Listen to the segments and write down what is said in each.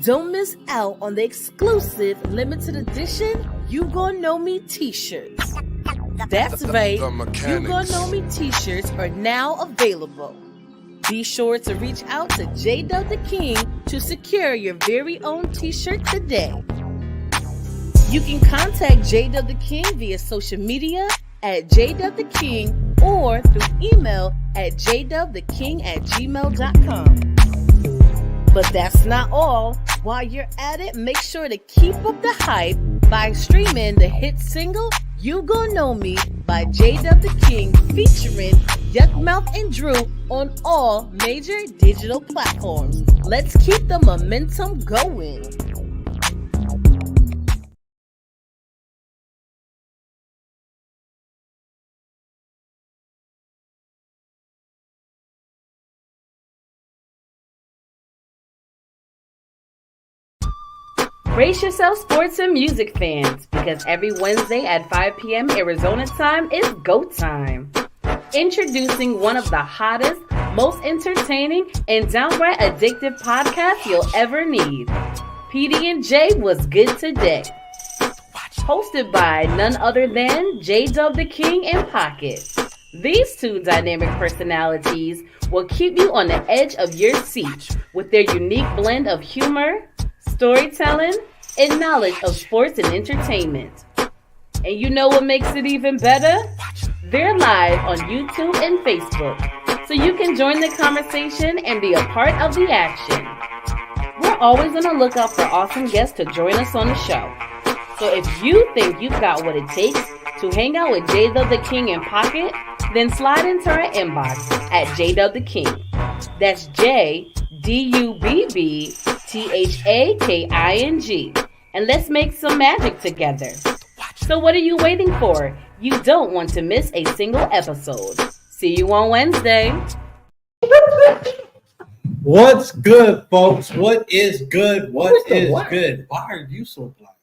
Don't miss out on the exclusive limited edition You Gon' Know Me t-shirts. That's right, You Gon' Know Me t-shirts are now available. Be sure to reach out to J-Dub the King to secure your very own t-shirt today. You can contact J-Dub the King via social media at J-Dub the King or through email at jdubtheking@gmail.com. But that's not all. While you're at it, make sure to keep up the hype by streaming the hit single You Gon' Know Me by J-Dub the King featuring Yuckmouth and Drew on all major digital platforms. Let's keep the momentum going. Brace yourself, sports and music fans, because every Wednesday at 5 p.m. Arizona time is go time. Introducing one of the hottest, most entertaining, and downright addictive podcasts you'll ever need. PD&J Was Good Today. Hosted by none other than J-Dub the King and Pocket. These two dynamic personalities will keep you on the edge of your seat with their unique blend of humor, storytelling, and knowledge of sports and entertainment. And you know what makes it even better? They're live on YouTube and Facebook, so you can join the conversation and be a part of the action. We're always on the lookout for awesome guests to join us on the show. So if you think you've got what it takes to hang out with J-Dub the King and Pocket, then slide into our inbox at J-Dub the King. That's JDUBBTHAKING. And let's make some magic together. So what are you waiting for? You don't want to miss a single episode. See you on Wednesday. What's good, folks? What is good? What is good? Why are you so black?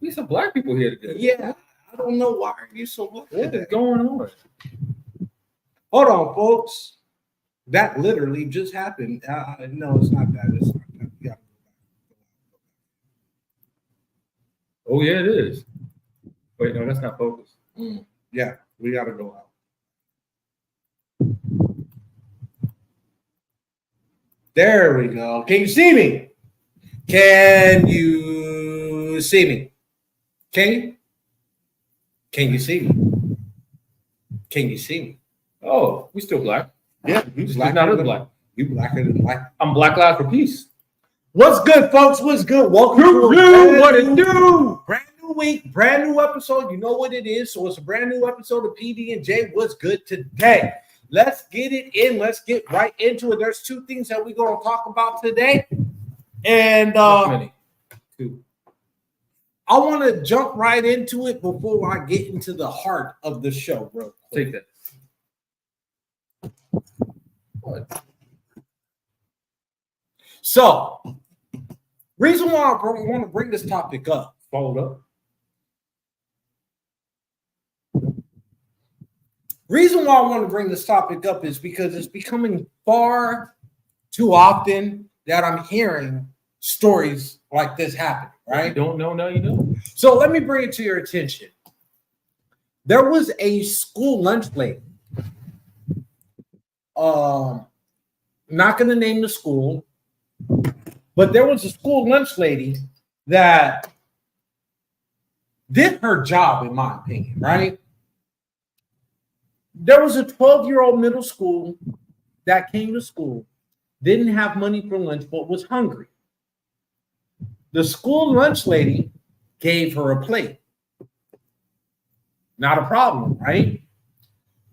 We some black people here today. Yeah, I don't know why are you so black. What is going on? Hold on, folks. That literally just happened. No, it's not that. It's not that. Yeah. Oh yeah, it is. Wait, no, that's not focused. Yeah, we gotta go out. There we go. Can you see me? Can you see me? Can you see me? Can you see me? Oh, we still black. Yeah, You just not as black. You blacker than black. I'm Black Lives for Peace. What's good, folks? What's good? Welcome to What it do? brand new week, brand new episode. You know what it is. So it's a brand new episode of PD&J. What's good today? Let's get it in. Let's get right into it. There's two things that we're going to talk about today. And Two. I want to jump right into it before I get into the heart of the show, bro. Take that. What? So, reason why I want to bring this topic up. Followed up. Reason why I want to bring this topic up is because it's becoming far too often that I'm hearing stories like this happen, right? You don't know, now you know. So let me bring it to your attention. There was a school lunch lady. Not going to name the school, but there was a school lunch lady that did her job, in my opinion, right? There was a 12-year-old middle school that came to school, didn't have money for lunch, but was hungry. The school lunch lady gave her a plate. Not a problem, right?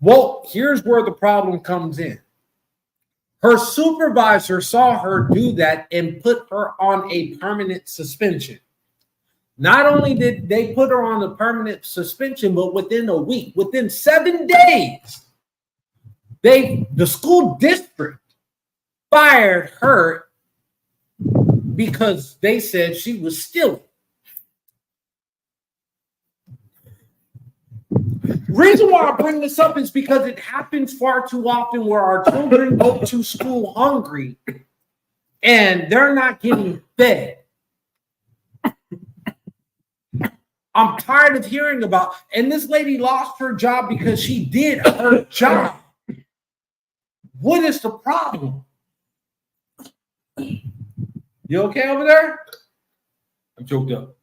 Well, here's where the problem comes in. Her supervisor saw her do that and put her on a permanent suspension. Not only did they put her on a permanent suspension, but within a week, within 7 days, the school district fired her because they said she was stealing. Reason why I bring this up is because it happens far too often where our children go to school hungry and they're not getting fed. I'm tired of hearing about, and this lady lost her job because she did her job. What is the problem? You okay over there? I'm choked up.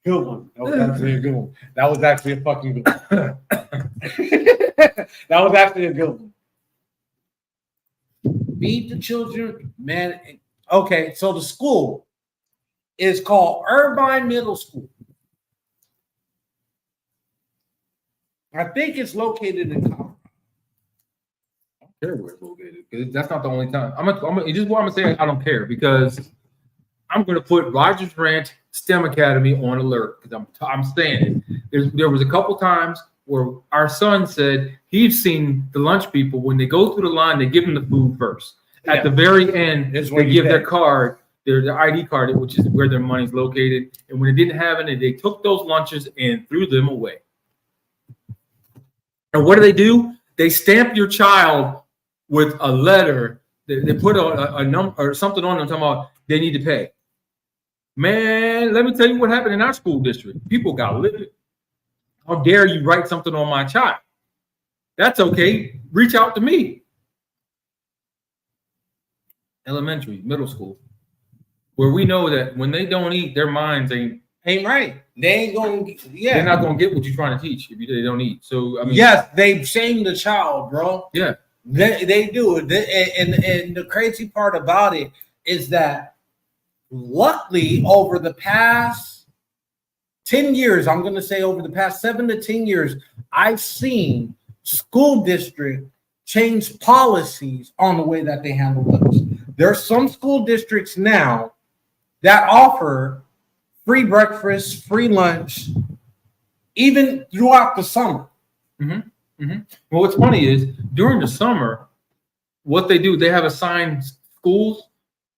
Good one. That was actually a good one. That was actually a fucking good one. That was actually a good one. Feed the children, man. Okay, so the school is called Irvine Middle School. I think it's located in Colorado. I don't care where it's located because that's not the only time. This is what I'm gonna say. I don't care because I'm gonna put Rogers Ranch STEM Academy on alert because I'm saying it. There was a couple times where our son said he's seen the lunch people when they go through the line, they give them the food first. At the very end, they give their card, their ID card, which is where their money's located. And when they didn't have any, they took those lunches and threw them away. And what do? They stamp your child with a letter. They put a number or something on them talking about they need to pay. Man, let me tell you what happened in our school district. People got livid. How dare you write something on my child? That's okay. Reach out to me. Elementary, middle school, where we know that when they don't eat, their minds ain't right. They ain't going. Yeah, they're not going to get what you're trying to teach if they don't eat. So I mean, yes, they shame the child, bro. Yeah, they do it. And the crazy part about it is that, luckily, over the past 10 years, I'm going to say over the past 7 to 10 years, I've seen school district change policies on the way that they handle those. There's some school districts now that offer free breakfast, free lunch, even throughout the summer. Mm-hmm. Mm-hmm. Well, what's funny is during the summer, what they do, they have assigned schools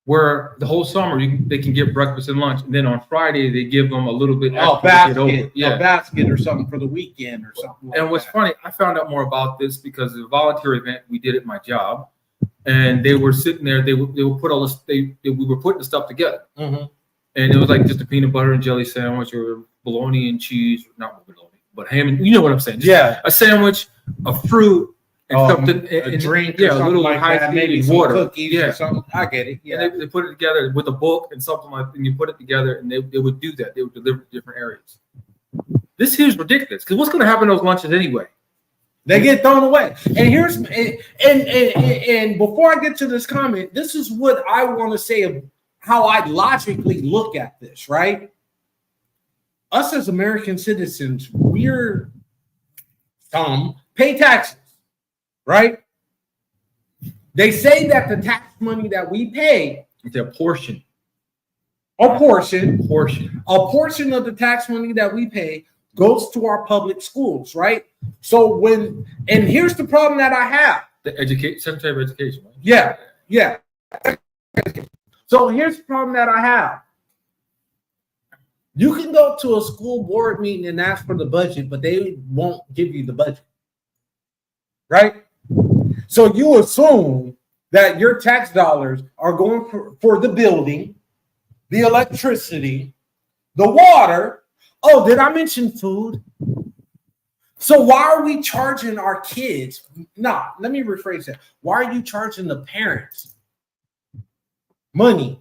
where the whole summer they can get breakfast and lunch, and then on Friday they give them a little bit extra a basket or something for the weekend or something. And what's funny, I found out more about this because of the volunteer event we did at my job, and they were sitting there. They would put all this. We were putting the stuff together, and it was like just a peanut butter and jelly sandwich or bologna and cheese, not bologna, but ham and you know what I'm saying? Just a sandwich, a fruit. And something, a drink, a little like high maybe water, cookies or something. I get it. Yeah, and they put it together with a book and something like, and you put it together, and they would do that. They would deliver to different areas. This here is ridiculous because what's going to happen to those lunches anyway? They get thrown away. And here's and before I get to this comment, this is what I want to say of how I logically look at this. Right, us as American citizens, we're pay taxes. Right? They say that the tax money that we pay, it's a portion of the tax money that we pay goes to our public schools, right? So and here's the problem that I have. The Secretary of Education. Right? Yeah. So here's the problem that I have. You can go to a school board meeting and ask for the budget, but they won't give you the budget. Right? So you assume that your tax dollars are going for the building, the electricity, the water. Oh, did I mention food? So why are we charging our kids? No, let me rephrase that. Why are you charging the parents money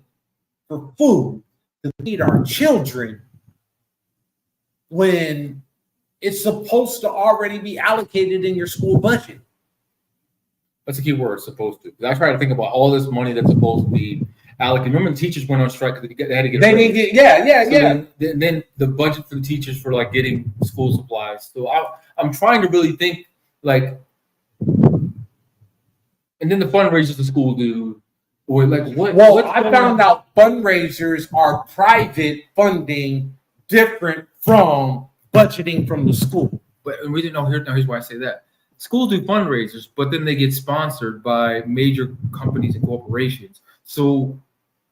for food to feed our children when it's supposed to already be allocated in your school budget? That's a key word, supposed to. Because I try to think about all this money that's supposed to be allocated. Remember, the teachers went on strike because they had to get. Then the budget for the teachers for like getting school supplies. So I'm trying to really think like, and then the fundraisers the school do, or like what? Well, I found out fundraisers are private funding, different from budgeting from the school. But we didn't know. Here's why I say that. Schools do fundraisers, but then they get sponsored by major companies and corporations. So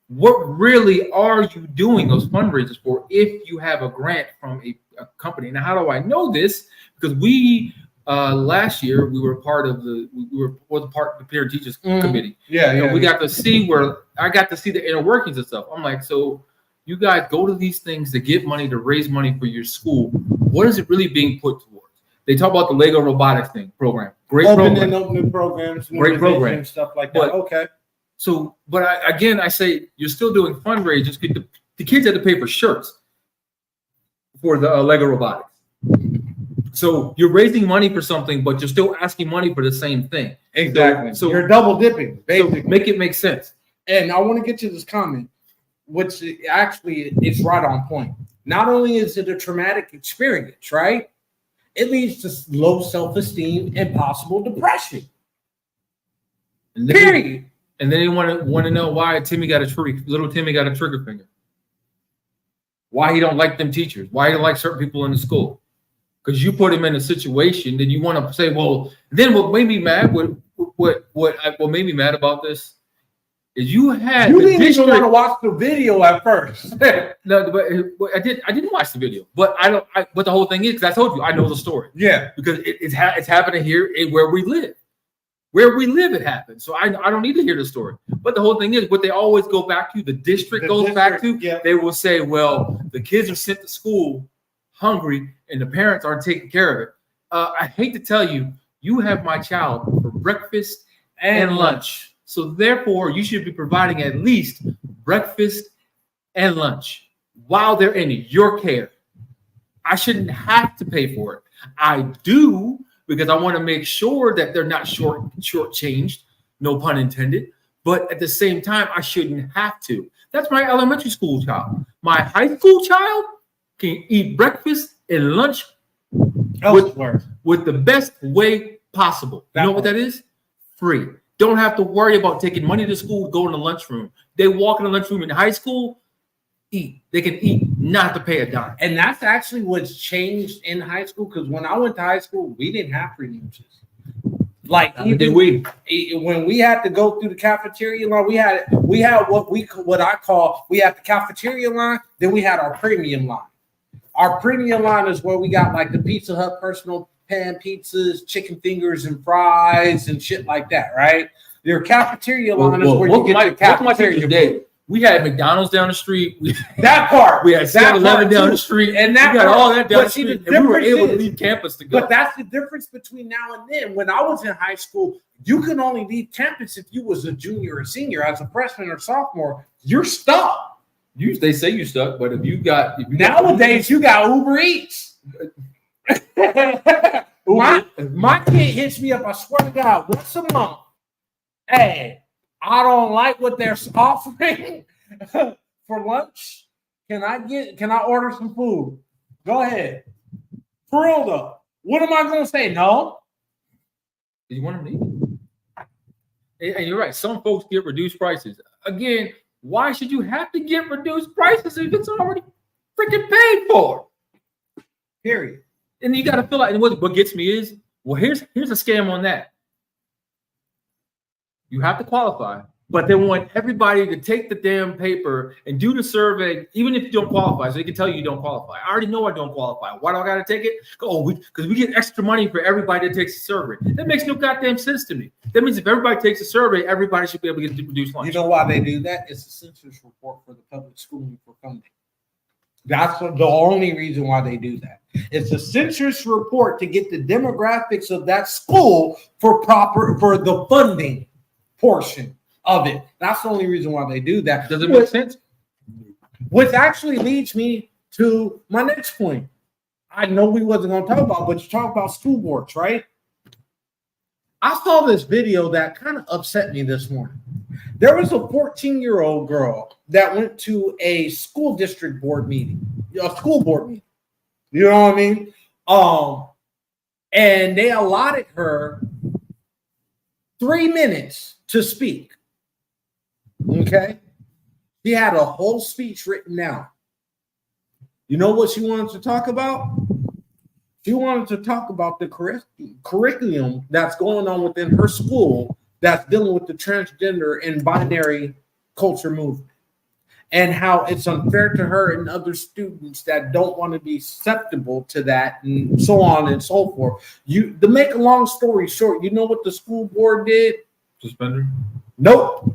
what really are you doing those fundraisers for if you have a grant from a company? Now, how do I know this? Because we last year we were part of the parent teachers committee. Yeah, We got to see I got to see the inner workings and stuff. I'm like, so you guys go to these things to get money, to raise money for your school. What is it really being put towards? They talk about the Lego robotics program. Great program. Opening programs, great program, stuff like that. Okay. So, but I say you're still doing fundraisers. The kids had to pay for shirts for the Lego robotics. So you're raising money for something, but you're still asking money for the same thing. Exactly. So you're double dipping, basically. So make it make sense. And I want to get to this comment, which actually is right on point. Not only is it a traumatic experience, right? It leads to low self-esteem and possible depression. Period. And then you want to know why little Timmy got a trigger finger. Why he don't like them teachers? Why he don't like certain people in the school? Because you put him in a situation, then you want to say, well, then what made me mad? What made me mad about this is you didn't even want to watch the video at first. No, but I didn't watch the video. But but the whole thing is, because I told you, I know the story. Yeah, because it's happening here where we live. Where we live, it happens. So I don't need to hear the story. But the whole thing is, what they always go back to, the district goes back to, they will say, well, the kids are sent to school hungry and the parents aren't taking care of it. I hate to tell you, you have my child for breakfast and lunch. So therefore, you should be providing at least breakfast and lunch while they're in your care. I shouldn't have to pay for it. I do, because I want to make sure that they're not shortchanged, no pun intended. But at the same time, I shouldn't have to. That's my elementary school child. My high school child can eat breakfast and lunch with the best way possible. You know what that is? Free. Don't have to worry about taking money to school to go in the lunchroom. They walk in the lunchroom in high school, eat. They can eat, not to pay a dime. And that's actually what's changed in high school. Because when I went to high school, we didn't have free lunches. Like when we had to go through the cafeteria line, we had what I call we had the cafeteria line, then we had our premium line. Our premium line is where we got like the Pizza Hut personal pan pizzas, chicken fingers and fries and shit like that, right? Your cafeteria line is where you get your cafeteria. We had McDonald's down the street. That part. We had 7-Eleven down the street. And that we got all that down the street. And we were able to leave campus to go. But that's the difference between now and then. When I was in high school, you could only leave campus if you was a junior or senior. As a freshman or sophomore, you're stuck. They say you're stuck, but nowadays you got Uber Eats. My kid hits me up, I swear to God, once a month. Hey, I don't like what they're offering for lunch. Can I order some food? Go ahead. For real though. What am I gonna say? No. You want them to eat? And you're right. Some folks get reduced prices. Again, why should you have to get reduced prices if it's already freaking paid for? Period. And you got to feel like, and what gets me is, well, here's a scam on that. You have to qualify, but they want everybody to take the damn paper and do the survey, even if you don't qualify, so they can tell you don't qualify. I already know I don't qualify. Why do I got to take it? Because we get extra money for everybody that takes the survey. That makes no goddamn sense to me. That means if everybody takes a survey, everybody should be able to get reduced lunch. You know why they do that? It's a census report for the public schooling for funding. That's the only reason why they do that. It's a census report to get the demographics of that school for the funding portion of it. That's the only reason why they do that. Does it make sense? Which actually leads me to my next point. I know we wasn't going to talk about, but you talk about school boards, right? I saw this video that kind of upset me this morning. There was a 14-year-old girl that went to a school district board meeting, a school board meeting. You know what I mean? And they allotted her 3 minutes to speak. Okay? She had a whole speech written down. You know what she wanted to talk about? She wanted to talk about the curriculum that's going on within her school that's dealing with the transgender and binary culture movement. and how it's unfair to her and other students that don't want to be susceptible to that, and so on and so forth. To make a long story short, you know what the school board did? Suspender? Nope.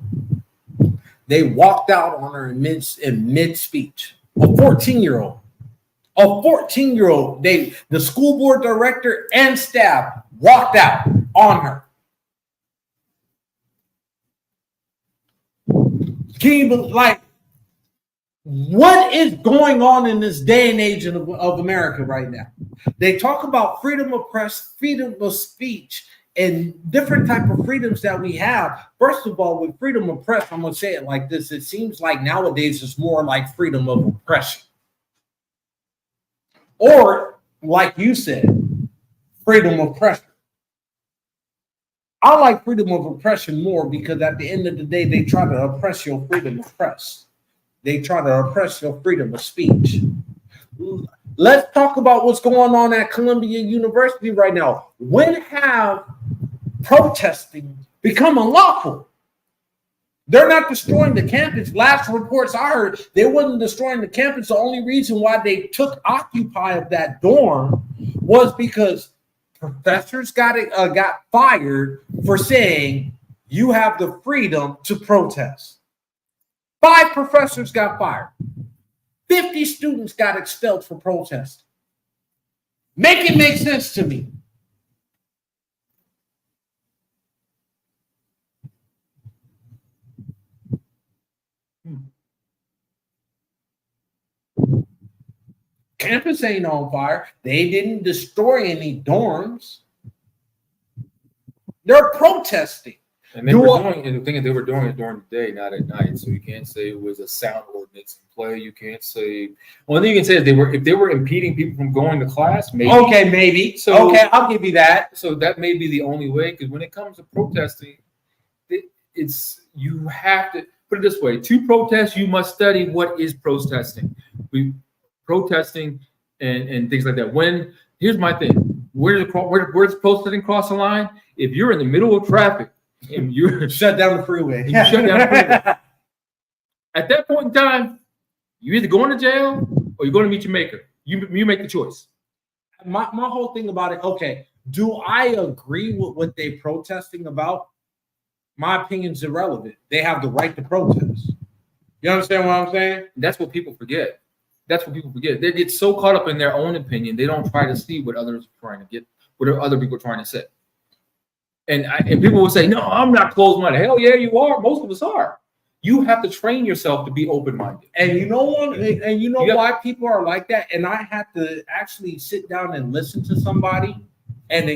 They walked out on her in mid speech. A 14-year-old. A 14-year-old. The school board director and staff walked out on her. Can you believe, like, what is going on in this day and age of America right now? They talk about freedom of press, freedom of speech, and different type of freedoms that we have. First of all, with freedom of press, I'm going to say it like this. It seems like nowadays it's more like freedom of oppression. Or, like you said, freedom of pressure. I like freedom of oppression more because at the end of the day, they try to oppress your freedom of press. They try to oppress your freedom of speech. Let's talk about what's going on at Columbia University right now. When have protesting become unlawful? They're not destroying the campus. Last reports I heard, they wasn't destroying the campus. The only reason why they took occupy of that dorm was because professors got fired for saying you have the freedom to protest. 5 professors got fired. 50 students got expelled for protesting. Make it make sense to me. Campus ain't on fire. They didn't destroy any dorms. They're protesting. And they were doing, and the thing is, they were doing it during the day, not at night. So you can't say it was a sound ordinance in play. You can't say. Only thing you can say is if they were impeding people from going to class, maybe. Okay, maybe. So okay, I'll give you that. So that may be the only way, because when it comes to protesting, it's you have to put it this way: to protest, you must study what is protesting. Protesting and things like that. Here's my thing: where's protesting cross the line? If you're in the middle of traffic and you shut down the freeway, at that point in time, you're either going to jail or you're going to meet your maker. You make the choice. My whole thing about it. Okay, do I agree with what they're protesting about? My opinion's irrelevant. They have the right to protest. You understand what I'm saying? That's what people forget. They get so caught up in their own opinion, they don't try to see what others are trying to get, what other people are trying to say. And people will say, "No, I'm not closed-minded." Hell yeah, you are. Most of us are. You have to train yourself to be open-minded. And you know what? And you know why people are like that? And I had to actually sit down and listen to somebody, and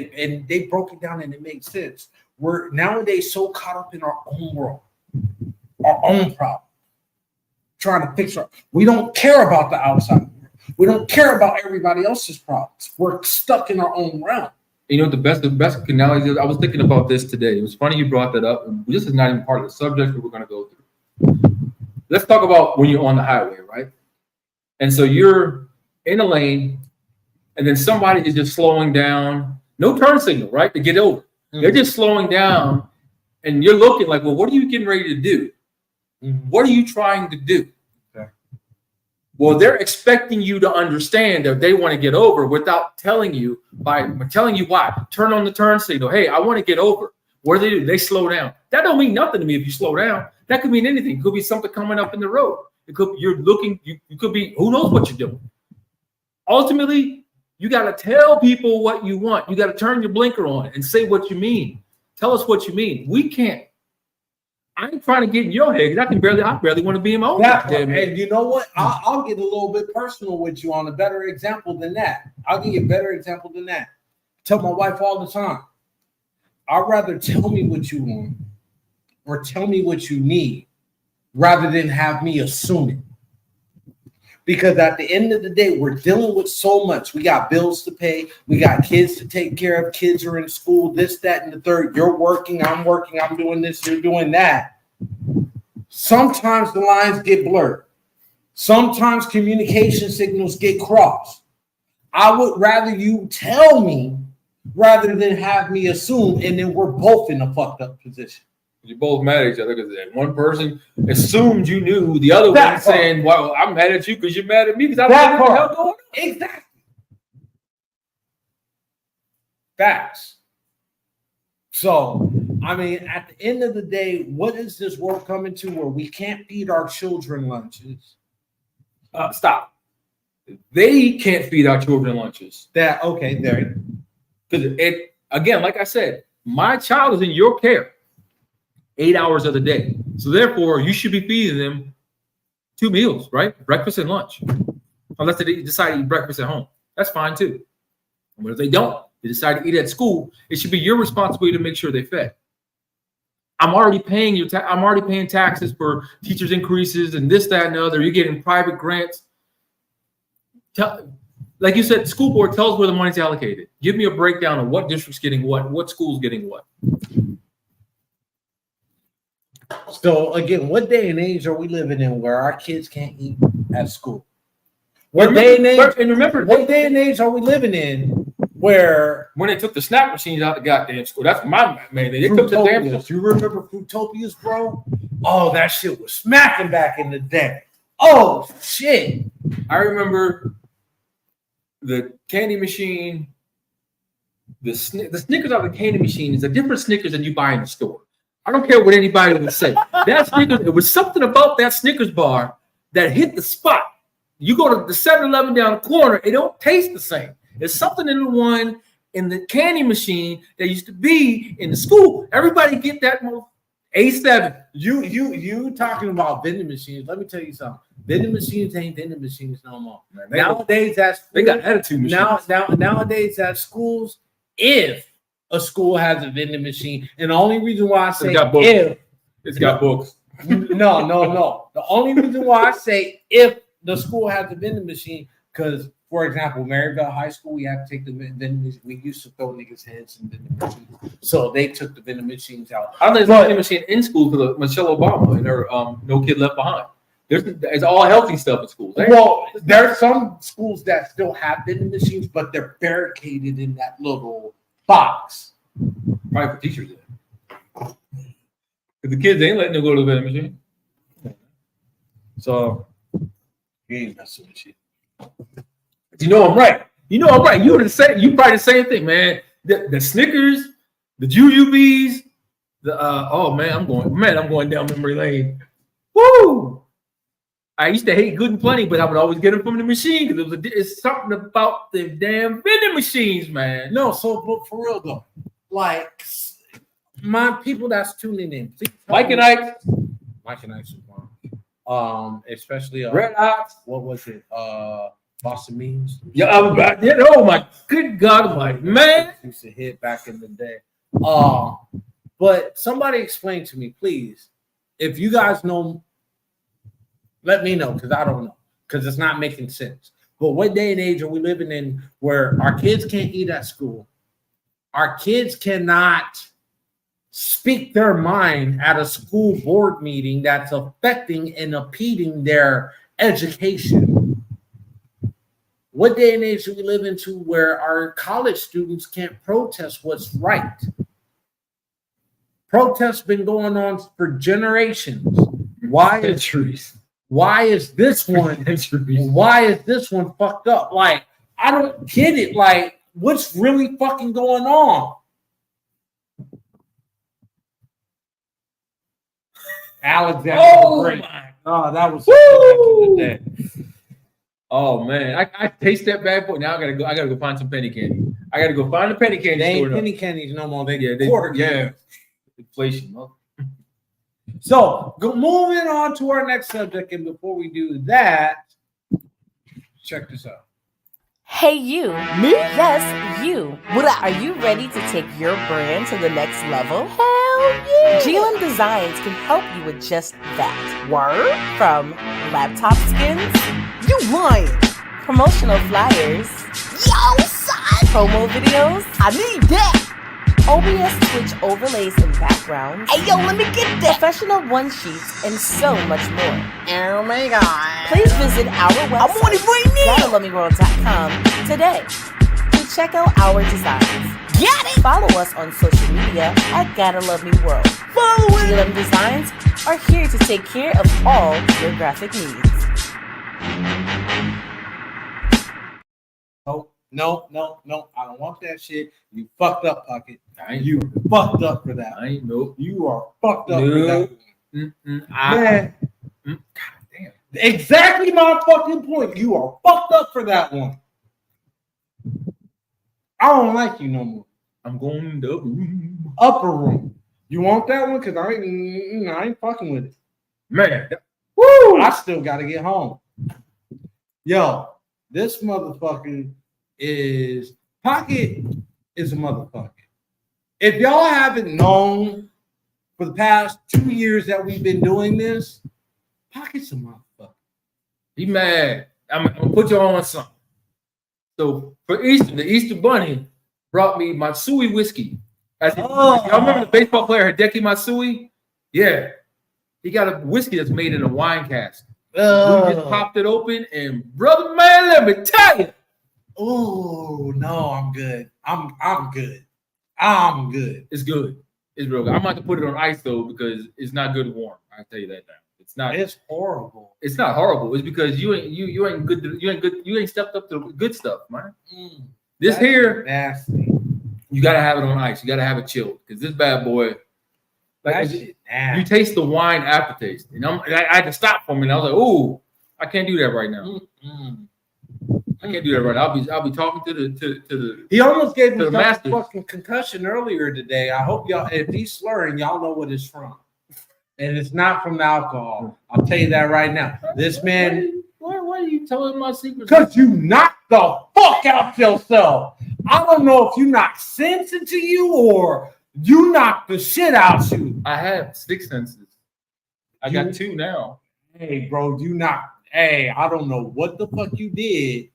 they broke it down and it made sense. We're nowadays so caught up in our own world, our own problem. Trying to fix our, we don't care about the outside. We don't care about everybody else's problems. We're stuck in our own realm. You know, the best analogy is, I was thinking about this today. It was funny you brought that up. This is not even part of the subject that we're going to go through. Let's talk about when you're on the highway, right? And so you're in a lane, and then somebody is just slowing down. No turn signal, right? To get over. Mm-hmm. They're just slowing down, and you're looking like, well, what are you getting ready to do? Mm-hmm. What are you trying to do? Okay. Well, they're expecting you to understand that they want to get over without telling you why. Turn on the turn signal. Hey, I want to get over. What do? They slow down. That don't mean nothing to me if you slow down. That could mean anything. It could be something coming up in the road. It could you're looking. You could be who knows what you're doing. Ultimately, you got to tell people what you want. You got to turn your blinker on and say what you mean. Tell us what you mean. We can't. I ain't trying to get in your head because I barely want to be in my own. And you know what? I'll get a little bit personal with you on a better example than that. I'll give you a better example than that. Tell my wife all the time, I'd rather tell me what you want or tell me what you need rather than have me assume it. Because at the end of the day, we're dealing with so much. We got bills to pay. We got kids to take care of. Kids are in school, this, that, and the third. You're working, I'm working, I'm doing this, you're doing that. Sometimes the lines get blurred. Sometimes communication signals get crossed. I would rather you tell me rather than have me assume, and then we're both in a fucked up position. You're both mad at each other because one person assumed you knew, the other one saying, "Well, I'm mad at you because you're mad at me because I don't know what the hell going on." Exactly. Facts. So, I mean, at the end of the day, what is this world coming to where we can't feed our children lunches? Stop. They can't feed our children lunches. Okay, there. Because it again, like I said, my child is in your care 8 hours of the day. So therefore, you should be feeding them 2 meals, right? Breakfast and lunch. Unless they decide to eat breakfast at home. That's fine too. But if they don't, they decide to eat at school, it should be your responsibility to make sure they're fed. I'm already paying I'm already paying taxes for teachers' increases and this, that, and the other. You're getting private grants. Like you said, school board tells where the money's allocated. Give me a breakdown of what district's getting what school's getting what. So again, what day and age are we living in where our kids can't eat at school? What day and age are we living in where when they took the snap machines out the goddamn school? That's my man. They took the damn. You remember Fruitopias, bro? Oh, that shit was smacking back in the day. Oh shit! I remember the candy machine. The Snickers out of the candy machine is a different Snickers than you buy in the store. I don't care what anybody would say. That Snickers, it was something about that Snickers bar that hit the spot. You go to the 7-Eleven down the corner, it don't taste the same. There's something in the one in the candy machine that used to be in the school. Everybody get that A7. You talking about vending machines? Let me tell you something. Vending machines ain't vending machines no more. Man, nowadays, they got attitude machines. Nowadays at schools, if a school has a vending machine, and the only reason why I say it's got books. No. The only reason why I say if the school has a vending machine, because for example, Maryville High School, we have to take the vending machine. We used to throw niggas' heads in vending machines, so they took the vending machines out. I know there's a vending machine in school because Michelle Obama and her No Kid Left Behind. It's all healthy stuff in schools. Well, there's some schools that still have vending machines, but they're barricaded in that little box. Probably for teachers then. Because the kids ain't letting them go to the vending machine. So you ain't messing with shit. You know I'm right. You probably the same thing, man. The Snickers, the Jujubes, I'm going down memory lane. Woo! I used to hate Good and Plenty, but I would always get them from the machine because it's something about the damn vending machines, man. No, but for real though, like my people that's tuning in, please. Mike and Ike was one. Especially Red Hot. What was it? Boston Means. Yeah, I was back there. Oh my good God, I'm like, man. Used to hit back in the day. But somebody explain to me, please, if you guys know. Let me know, because I don't know, because it's not making sense. But what day and age are we living in where our kids can't eat at school? Our kids cannot speak their mind at a school board meeting that's affecting and impeding their education. What day and age do we live into where our college students can't protest what's right? Protests been going on for generations. Why is this one fucked up? Like, I don't get it. Like, what's really fucking going on? Alexander. That was back in the day. Oh man, I taste that bad boy. Now I gotta go find some penny candy. I gotta go find the penny candy. They ain't penny candies no more. Inflation. Huh? So, moving on to our next subject, and before we do that, check this out. Hey, you. Me? Yes, you. Are you ready to take your brand to the next level? Hell yeah! GLM Designs can help you with just that. Word? From laptop skins? You lying! Promotional flyers? Yo, son! Promo videos? I need that! OBS Twitch overlays and backgrounds. Hey, yo, let me get that. Professional one sheets and so much more. Oh my God. Please visit our website, I want it right now. GalleryWorld.com today to check out our designs. Get it! Follow us on social media at Gotta Love Me World. GLM Designs are here to take care of all your graphic needs. No. I don't want that shit. You fucked up, Pocket. You fucked up for that. I ain't no. You are fucked up for No. that. Man. God damn. Exactly my fucking point. You are fucked up for that one. I don't like you no more. I'm going to the room. Upper room. You want that one? Because I ain't fucking with it. Man. Woo! I still got to get home. Yo, this motherfucker is Pocket is a motherfucker. If y'all haven't known for the past 2 years that we've been doing this, Pocket's a motherfucker. He mad. I'm gonna put you on something. So for Easter, the Easter Bunny brought me Matsui whiskey. Y'all remember the baseball player Hideki Matsui? Yeah. He got a whiskey that's made in a wine cask. We just popped it open, and brother man, let me tell you. Oh no, I'm good. I'm good. I'm good. It's good. It's real good. I'm about to put it on ice though because it's not good warm. I tell you that now. It's not. It's horrible. It's not horrible. It's because you ain't good. You ain't stepped up to the good stuff, man. This here, nasty. You gotta have it on ice. You gotta have it chilled because this bad boy, like you taste the wine aftertaste. And I had to stop for a minute. I was like, "Ooh, I can't do that right now. I can't do that right now. I'll be talking to the." He almost gave me the masters. fucking concussion earlier today. I hope y'all, if he's slurring, y'all know what it's from, and it's not from the alcohol. I'll tell you that right now. This man. Why are you telling my secrets? Because you knocked the fuck out yourself. I don't know if you knocked sense into you or you knocked the shit out you. I have 6 senses. I got 2 now. Hey, bro, you knocked. Hey, I don't know what the fuck you did.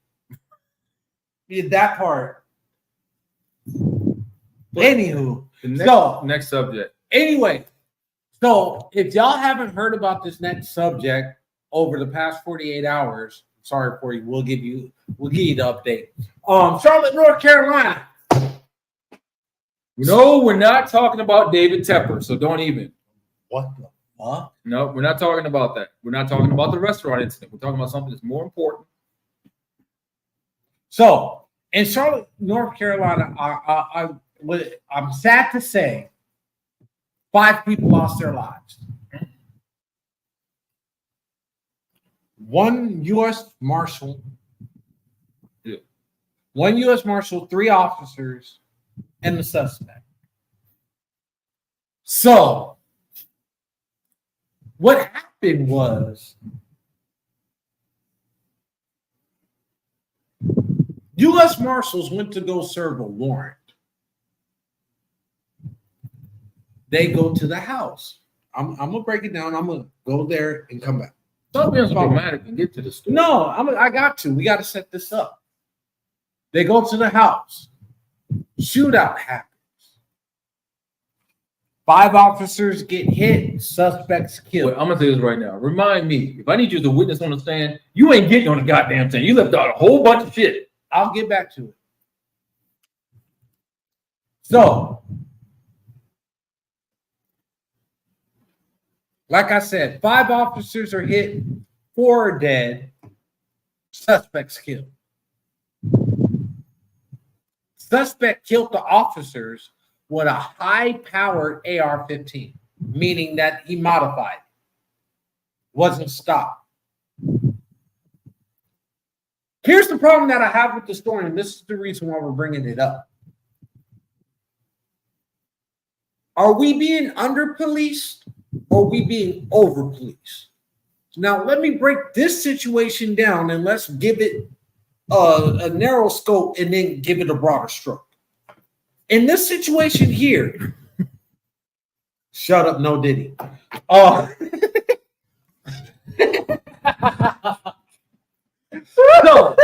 Did that part. Anywho, next subject. Anyway, so if y'all haven't heard about this next subject over the past 48 hours, sorry for you. We'll give you the update. Charlotte, North Carolina. No, we're not talking about David Tepper, so don't even. What the fuck? No, we're not talking about that. We're not talking about the restaurant incident. We're talking about something that's more important. So in Charlotte, North Carolina, I'm sad to say 5 people lost their lives. 1 U.S. Marshal, 1 U.S. Marshal, 3 officers, and the suspect. So, what happened was U.S. Marshals went to go serve a warrant. They go to the house. I'm going to break it down. I'm going to go there and come back. Stop being so dramatic and get to the story. No, I got to. We got to set this up. They go to the house. Shootout happens. 5 officers get hit. Suspects killed. Wait, I'm gonna say this right now. Remind me, if I need you as a witness on the stand, you ain't getting on the goddamn stand. You left out a whole bunch of shit. I'll get back to it. So, like I said, 5 officers are hit, 4 are dead, suspects killed. Suspect killed the officers with a high-powered AR-15, meaning that he modified, wasn't stopped. Here's the problem that I have with the story, and this is the reason why we're bringing it up. Are we being under-policed? Or are we being over-policed? Now, let me break this situation down and let's give it a narrow scope and then give it a broader stroke. In this situation here, shut up, no Diddy. So,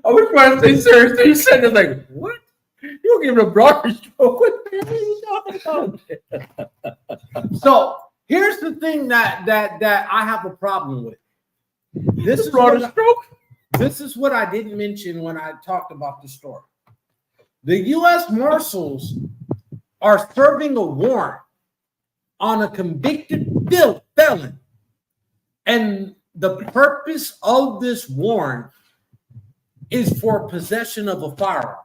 I was trying to stay serious. You said it like, what? You don't give it a broader stroke. What the hell are you talking about? So here's the thing that I have a problem with. This is what I didn't mention when I talked about the story. The U.S. Marshals are serving a warrant on a convicted felon, and the purpose of this warrant is for possession of a firearm.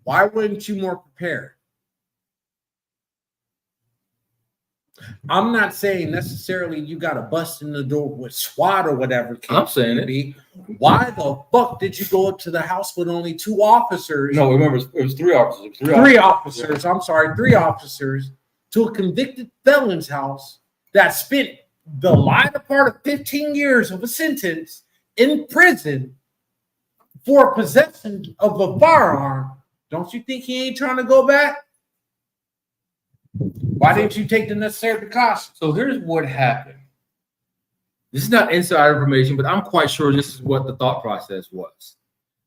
Why weren't you more prepared? I'm not saying necessarily you got to bust in the door with SWAT or whatever. I'm saying it. Why the fuck did you go up to the house with only 2 officers? No, remember, it was 3 officers. Three officers. I'm sorry, 3 officers to a convicted felon's house that spent the latter part of 15 years of a sentence in prison for possession of a firearm. Don't you think he ain't trying to go back? Why didn't you take the necessary precautions? So here's what happened. This is not inside information, but I'm quite sure this is what the thought process was.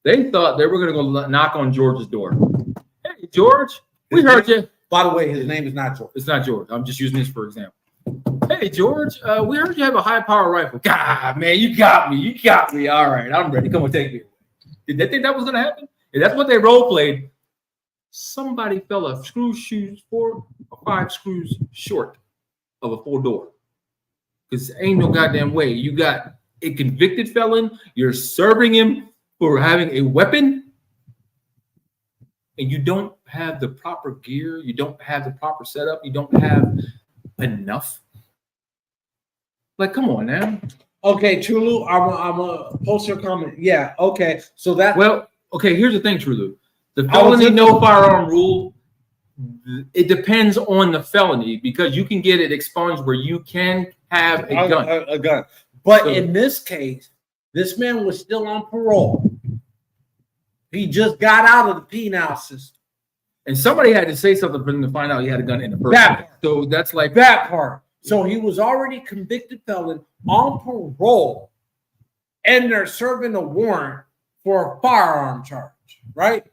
They thought they were going to go knock on George's door. Hey, George, we heard you. By the way, his name is not George. It's not George. I'm just using this for example. Hey, George, we heard you have a high-power rifle. God, man, you got me. You got me. All right, I'm ready. Come on, take me. Did they think that was going to happen? If that's what they role-played, somebody fell 4 or 5 screws short of a full door. Because ain't no goddamn way. You got a convicted felon. You're serving him for having a weapon. And you don't have the proper gear. You don't have the proper setup. You don't have enough. Like, come on now. Okay, Trulu, I'm a post your comment. Yeah, okay. So that. Well, okay, here's the thing, Trulu. The felony no firearm rule, it depends on the felony because you can get it expunged where you can have a gun. A gun. But in this case, this man was still on parole. He just got out of the penal system. And somebody had to say something for him to find out he had a gun in the first place. So that's like that part. So he was already convicted felon on parole, and they're serving a warrant for a firearm charge, right?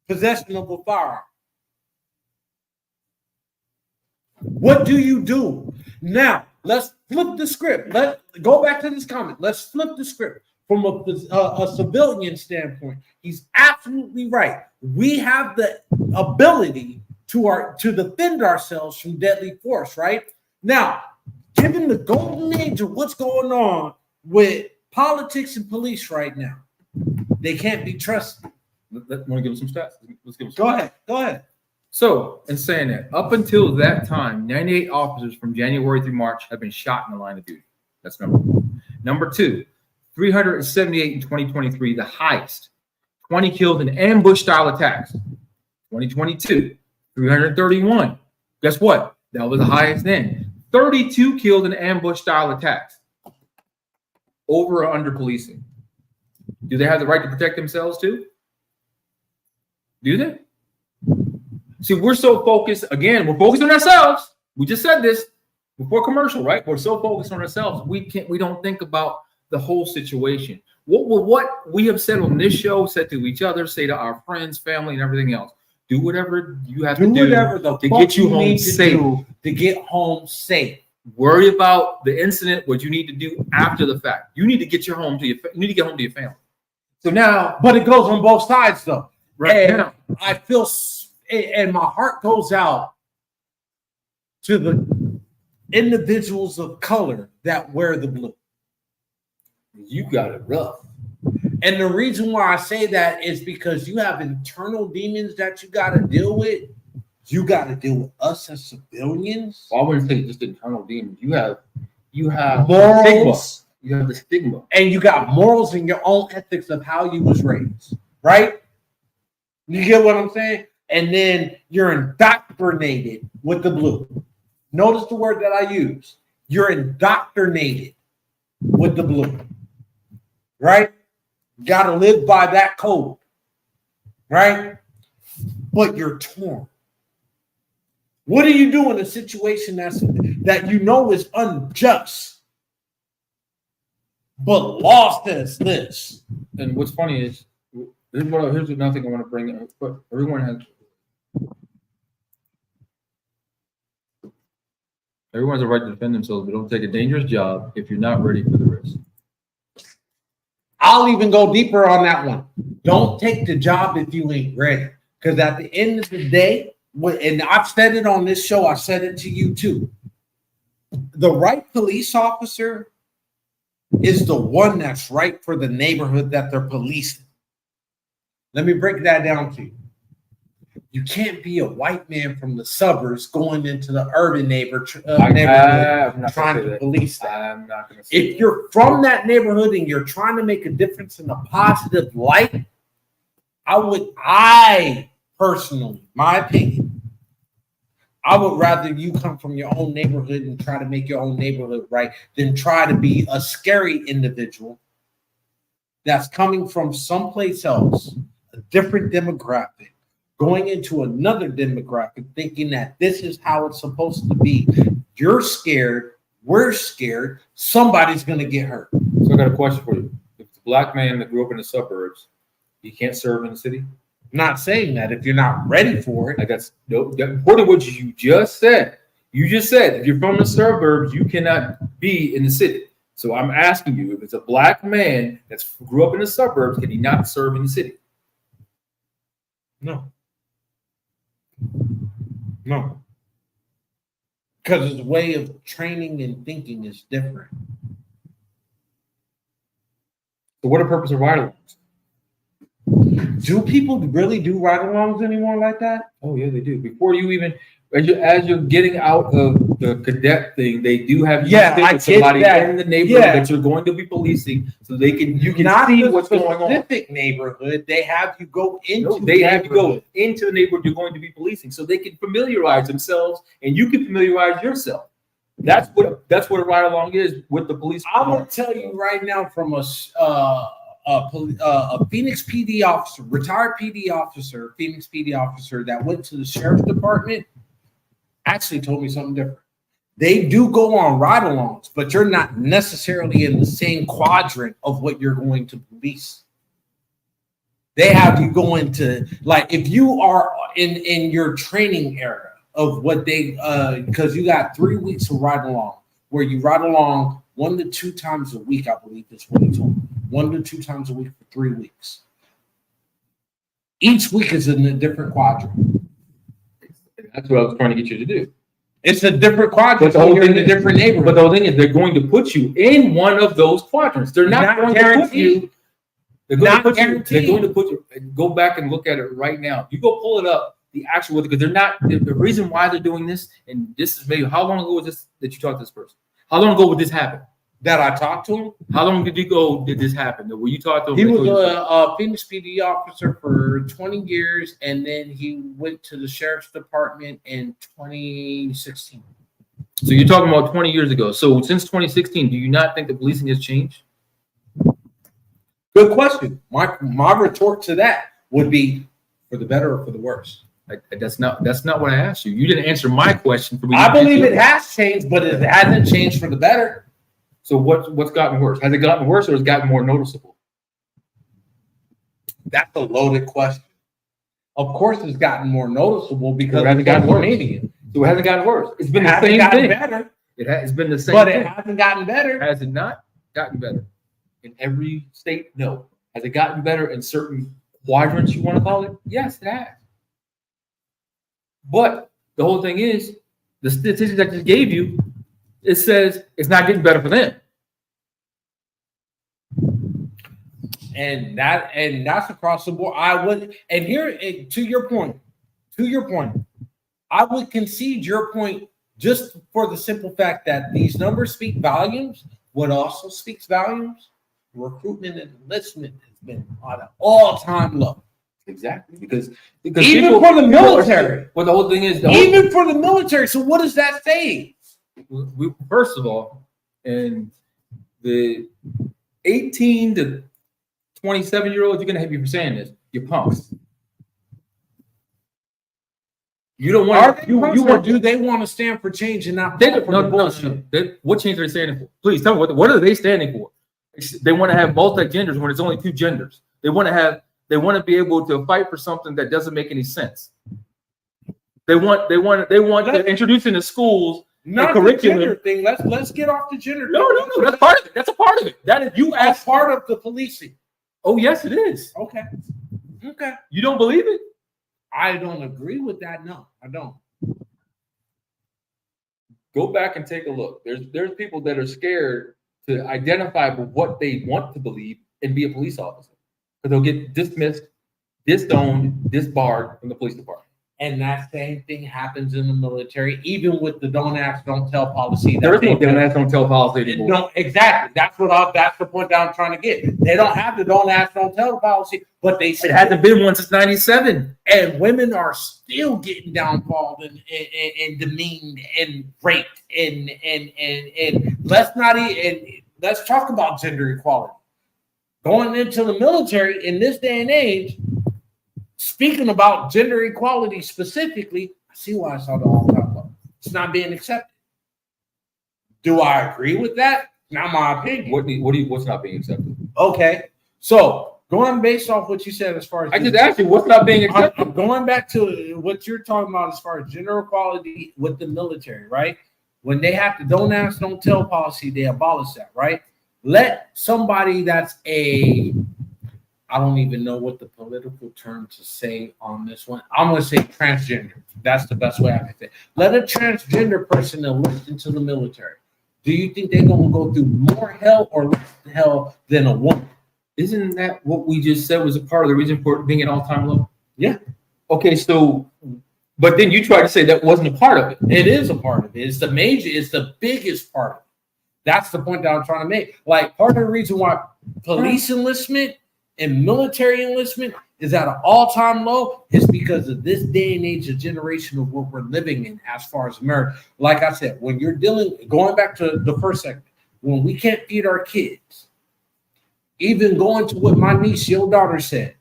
Possession of a firearm. What do you do? Now, let's flip the script. Let's go back to this comment. Let's flip the script from a civilian standpoint. He's absolutely right. We have the ability to defend ourselves from deadly force, right? Now, given the golden age of what's going on with politics and police right now, they can't be trusted. Want to give them some stats? Let's give them some stats. Go ahead. So, in saying that, up until that time, 98 officers from January through March have been shot in the line of duty. That's number 1. Number 2, 378 in 2023, the highest. 20 killed in ambush-style attacks. 2022, 331. Guess what? That was the highest then. 32 killed in ambush-style attacks. Over or under policing? Do they have the right to protect themselves too? Do they? See, we're so focused. Again, we're focused on ourselves. We just said this before commercial, right? We're so focused on ourselves. We don't think about the whole situation. What we have said on this show, said to each other, say to our friends, family, and everything else. Do whatever you have to do to get you home safe. To get home safe. Worry about the incident, what you need to do after the fact. You need to get you home to your family. So now, but it goes on both sides though. Right now, I feel, and my heart goes out to the individuals of color that wear the blue. You got it rough. And the reason why I say that is because you have internal demons that you got to deal with. You got to deal with us as civilians. Well, I wouldn't say just internal demons. You have morals. You have the stigma. And you got morals and your own ethics of how you was raised, right? You get what I'm saying? And then you're indoctrinated with the blue. Notice the word that I use. You're indoctrinated with the blue, right? You got to live by that code, right? But you're torn. What do you do in a situation that you know is unjust, but law says this? And what's funny is, here's another thing I want to bring up. But everyone has. Everyone's a right to defend themselves, but don't take a dangerous job if you're not ready for the risk. I'll even go deeper on that one. Don't take the job if you ain't ready. Because at the end of the day, and I've said it on this show, I said it to you too. The right police officer is the one that's right for the neighborhood that they're policing. Let me break that down to you. You can't be a white man from the suburbs going into the urban neighborhood trying to police that. I'm not going to say If you're from that neighborhood and you're trying to make a difference in a positive light, I personally, my opinion, I would rather you come from your own neighborhood and try to make your own neighborhood right than try to be a scary individual that's coming from someplace else, a different demographic, going into another demographic, thinking that this is how it's supposed to be. You're scared. We're scared. Somebody's going to get hurt. So I got a question for you. If it's a black man that grew up in the suburbs, he can't serve in the city? Not saying that if you're not ready for it. Like that's important what you just said. You just said if you're from the suburbs, you cannot be in the city. So I'm asking you, if it's a black man that grew up in the suburbs, can he not serve in the city? No. No. Because his way of training and thinking is different. So what are the purpose of ride-alongs? Do people really do ride-alongs anymore like that? Oh yeah, they do. Before you even, as you're getting out of the cadet thing, they do have you stick with somebody in the neighborhood that you're going to be policing, so you can not see what's going on. Specific neighborhood, they have you go into. No, they have you go into the neighborhood you're going to be policing, so they can familiarize themselves, and you can familiarize yourself. That's what a ride-along is with the police. I'm gonna tell you right now from a Phoenix PD officer, retired PD officer, Phoenix PD officer that went to the sheriff's department, actually told me something different. They do go on ride-alongs, but you're not necessarily in the same quadrant of what you're going to police. They have you go into, like, if you are in your training era of what they, because you got 3 weeks of ride-along, where you ride along 1 to 2 times a week, I believe is what he told me. 1 to 2 times a week for 3 weeks. Each week is in a different quadrant. That's what I was trying to get you to do. It's a different quadrant. But the whole thing in a different neighborhood. But the whole thing is, they're going to put you in one of those quadrants. They're not going to put you. They're going to put you. Go back and look at it right now. You go pull it up. The actual, because they're not. The reason why they're doing this, and this is maybe how long ago was this that you talked to this person? How long ago would this happen? That I talked to him. How long did this happen? Were you talked to him? He was a Phoenix PD officer for 20 years, and then he went to the sheriff's department in 2016. So you're talking about 20 years ago. So since 2016, do you not think the policing has changed? Good question. My retort to that would be for the better or for the worse. That's not what I asked you. You didn't answer my question for me. I believe it has changed, but it hasn't changed for the better. So what's gotten worse? Has it gotten worse or has it gotten more noticeable? That's a loaded question. Of course, it's gotten more noticeable because it hasn't gotten worse. Canadian. So it hasn't gotten worse. It's been the same thing. Better. It's been the same but thing. It hasn't gotten better. Has it not gotten better? In every state, no. Has it gotten better in certain quadrants, you want to call it? Yes, it has. But the whole thing is, the statistics I just gave you, it says it's not getting better for them. And that's across the board. To your point, I would concede your point just for the simple fact that these numbers speak volumes. What also speaks volumes, recruitment and enlistment has been on an all-time low. Exactly, because even for the military. Well, the whole thing is even for the military. So what does that say? First of all, in the 18 to 27-year-olds, you're gonna have you saying this. You're punks. You don't want. Do they want to stand for change and not? What change are they standing for? Please tell me what are they standing for? They want to have multi-genders when it's only 2 genders. They want to be able to fight for something that doesn't make any sense. They want to introduce into schools Not the gender thing. Let's get off the gender. No. That's part of it. That's a part of it. That is you as asked part of the policing. Oh yes, it is. Okay. You don't believe it? I don't agree with that. No, I don't. Go back and take a look. There's people that are scared to identify with what they want to believe and be a police officer because they'll get dismissed, disowned, disbarred from the police department. And that same thing happens in the military, even with the don't ask, don't tell policy. There is no don't ask, don't tell policy anymore. No, exactly. That's the point that I'm trying to get. They don't have the don't ask, don't tell policy, but it hasn't been one since '97. And women are still getting downfalled and demeaned and raped and let's talk about gender equality. Going into the military in this day and age. Speaking about gender equality specifically, I see why I saw the all-time low. It's not being accepted. Do I agree with that? Not my opinion. What's not being accepted? Okay, so going based off what you said as far as I just asked you what's not being accepted. I'm going back to what you're talking about as far as gender equality with the military, right? When they have to don't ask, don't tell policy, they abolish that, right? Let somebody that's I don't even know what the political term to say on this one. I'm going to say transgender. That's the best way I can say. Let a transgender person enlist into the military. Do you think they're going to go through more hell or less hell than a woman? Isn't that what we just said was a part of the reason for it being an all-time low? Yeah. Okay, so, but then you tried to say that wasn't a part of it. It is a part of it. It's the biggest part of it. That's the point that I'm trying to make. Like, part of the reason why police enlistment and military enlistment is at an all-time low is because of this day and age, a generation of what we're living in as far as America. Like I said, when you're going back to the first segment, when we can't feed our kids, even going to what my niece, your daughter said,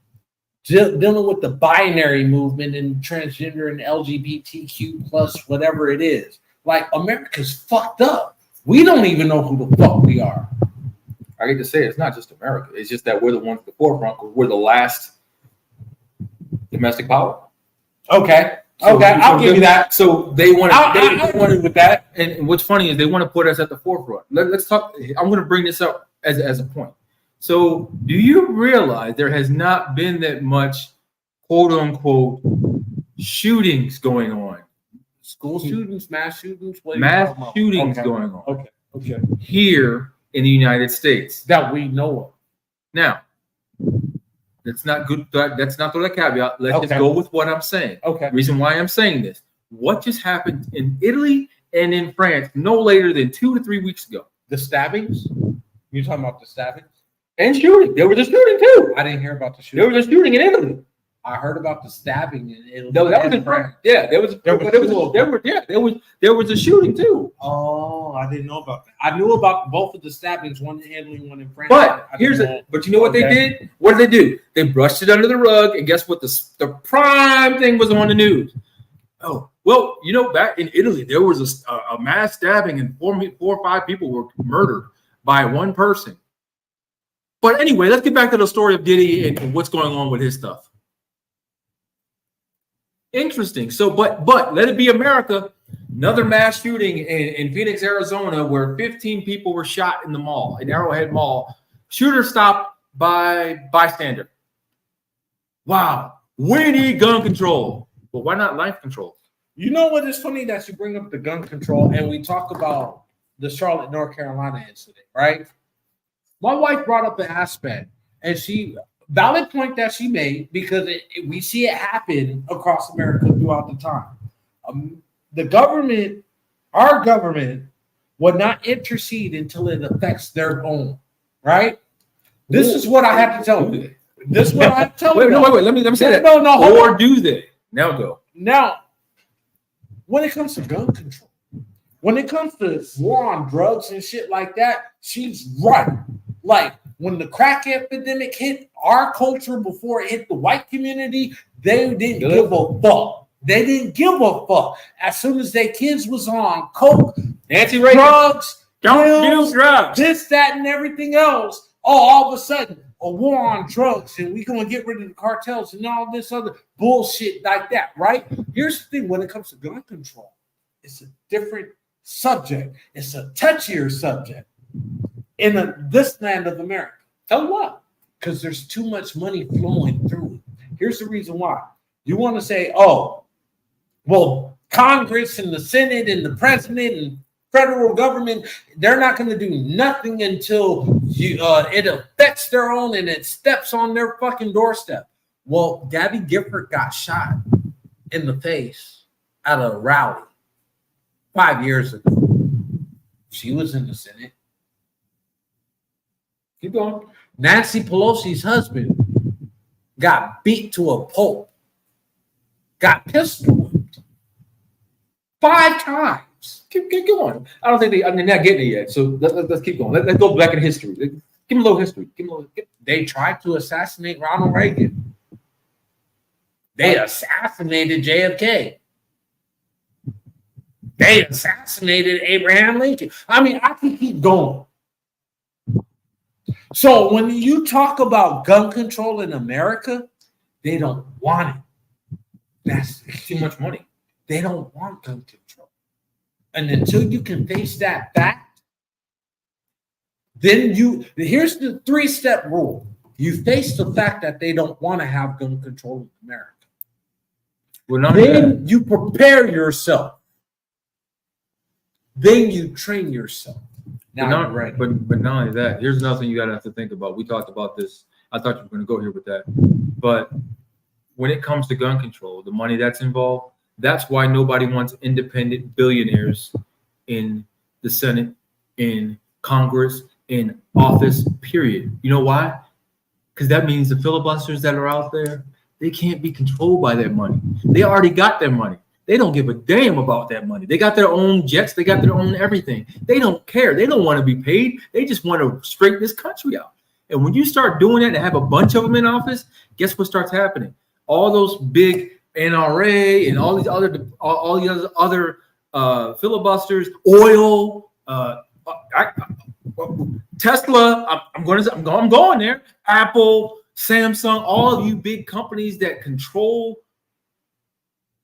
dealing with the binary movement and transgender and LGBTQ plus whatever it is, like America's fucked up. We don't even know who the fuck we are. I hate to say it, it's not just America. It's just that we're the ones at the forefront. We're the last domestic power. Okay, I'll give you that. So they want to with that. And what's funny is they want to put us at the forefront. Let's talk. I'm going to bring this up as a point. So do you realize there has not been that much quote unquote shootings going on? School shootings, mass shootings, going on. Okay. Here in the United States that we know of. Now, that's not good. That's not the caveat. Let's just go with what I'm saying. Okay. Reason why I'm saying this. What just happened in Italy and in France no later than 2 to 3 weeks ago? The stabbings? You're talking about the stabbings? And shooting. There was a shooting too. I didn't hear about the shooting. There was a shooting in Italy. I heard about the stabbing in Italy. No, that was in France. Yeah, there was a shooting too. Oh, I didn't know about that. I knew about both of the stabbings, one in Italy, one in France. But but you know what they did? What did they do? They brushed it under the rug, and guess what? The prime thing was on the news. Oh, well, you know, back in Italy, there was a mass stabbing, and 4 or 5 people were murdered by one person. But anyway, let's get back to the story of Diddy and what's going on with his stuff. Interesting. So, but let it be America. Another mass shooting in Phoenix, Arizona, where 15 people were shot in the mall, in Arrowhead Mall. Shooter stopped by bystander. Wow. We need gun control. Well, why not life control? You know what is funny that you bring up the gun control and we talk about the Charlotte, North Carolina incident, right? My wife brought up the aspect, and valid point that she made, because we see it happen across America throughout the time. The government, our government, would not intercede until it affects their own, right? This is what I have to tell you. This is what I have to tell you. Wait. Let me say that. No. Or do they? Now go. Now, when it comes to gun control, when it comes to war on drugs and shit like that, she's right. Like, when the crack epidemic hit our culture before it hit the white community, they didn't give a fuck. They didn't give a fuck. As soon as their kids was on coke, drugs, drugs, this, that, and everything else, all of a sudden, a war on drugs, and we're going to get rid of the cartels and all this other bullshit like that, right? Here's the thing. When it comes to gun control, it's a different subject. It's a touchier subject in this land of America. Tell you what, because there's too much money flowing through it. Here's the reason why. You want to say, oh, well, Congress and the Senate and the president and federal government, they're not going to do nothing until it affects their own and it steps on their fucking doorstep. Well, Gabby Gifford got shot in the face at a rally 5 years ago. She was in the Senate. Keep going. Nancy Pelosi's husband got beat to a pulp, got pistol whipped 5 times. Keep going. I don't think they're not getting it yet. So let's keep going. Let's go back in history. Give them a little history. They tried to assassinate Ronald Reagan. They assassinated JFK. They assassinated Abraham Lincoln. I mean, I can keep going. So when you talk about gun control in America, they don't want it. That's Too much money. They don't want gun control. And until you can face that fact, then here's the 3-step rule. You face the fact that they don't want to have gun control in America. Well, Then you prepare yourself. Then you train yourself. Now you're ready. But not only that, here's another thing you gotta have to think about. We talked about this. I thought you were gonna go here with that. But when it comes to gun control, the money that's involved, that's why nobody wants independent billionaires in the Senate, in Congress, in office, period. You know why? Because that means the filibusters that are out there, they can't be controlled by that money. They already got their money. They don't give a damn about that money. They got their own jets. They got their own everything. They don't care. They don't want to be paid. They just want to straighten this country out. And when you start doing that and have a bunch of them in office, guess what starts happening? All those big NRA and all these other filibusters, oil, Tesla. I'm going there. Apple, Samsung, all of you big companies that control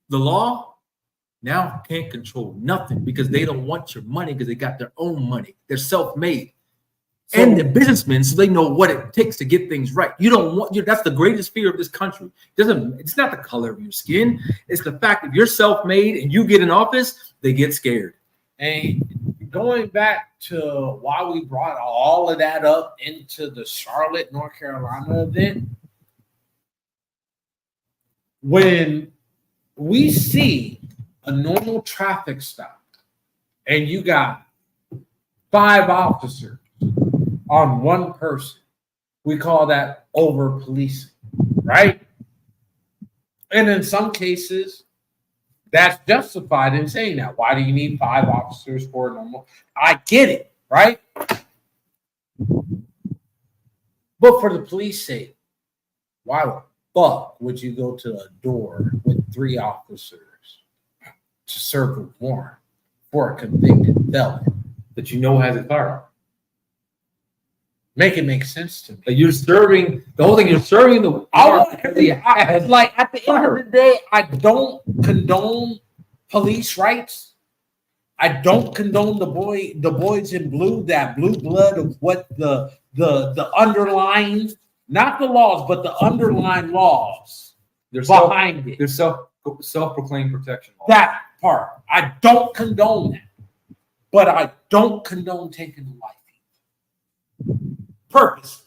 the law now can't control nothing because they don't want your money because they got their own money. They're self-made. And they're businessmen, so they know what it takes to get things right. You don't want that's the greatest fear of this country. It's not the color of your skin. It's the fact that you're self-made and you get in office, they get scared. And going back to why we brought all of that up into the Charlotte, North Carolina event, when we see a normal traffic stop and you got 5 officers on one person, we call that over policing, right? And in some cases, that's justified in saying that. Why do you need 5 officers for a normal? I get it, right? But for the police sake, why the fuck would you go to a door with 3 officers to serve a warrant for a convicted felon That you know has a firearm. Make it make sense to me. Like you're serving the whole thing. You're serving the. Like at the end of the day, I don't condone police rights. I don't condone the boys in blue, that blue blood of what the underlying, not the laws, but the underlying laws behind it. They're self-proclaimed protection laws. That part. I don't condone that. But I don't condone taking a life. Purpose.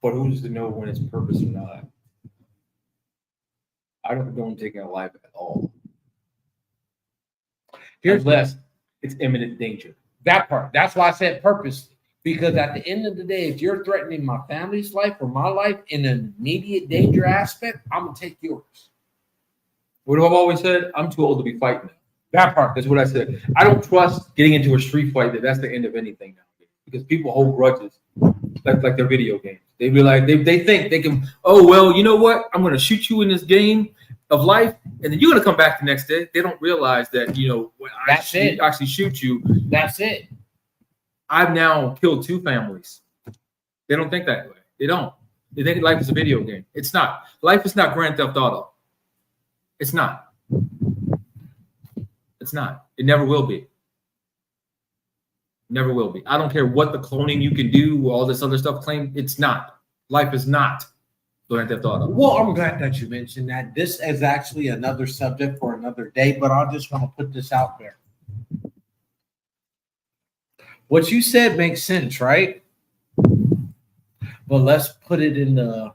But who's to know when it's purpose or not? I don't condone taking a life at all. Unless it's imminent danger. That part. That's why I said purposely. Because at the end of the day, if you're threatening my family's life or my life in an immediate danger aspect, I'm going to take yours. What have I always said? I'm too old to be fighting. That part. That's what I said. I don't trust getting into a street fight that's the end of anything nowadays. Because people hold grudges like their video games. They be like, they think they can, oh, well, you know what? I'm going to shoot you in this game of life, and then you're going to come back the next day. They don't realize that, when I actually shoot you. That's it. I've now killed 2 families. They don't think that way. They don't. They think life is a video game. It's not. Life is not Grand Theft Auto. It's not. It's not. It never will be. Never will be. I don't care what the cloning you can do, all this other stuff claim. It's not. Life is not. Grand Theft Auto. Well, I'm glad that you mentioned that. This is actually another subject for another day, but I just want to put this out there. What you said makes sense, right? But let's put it in the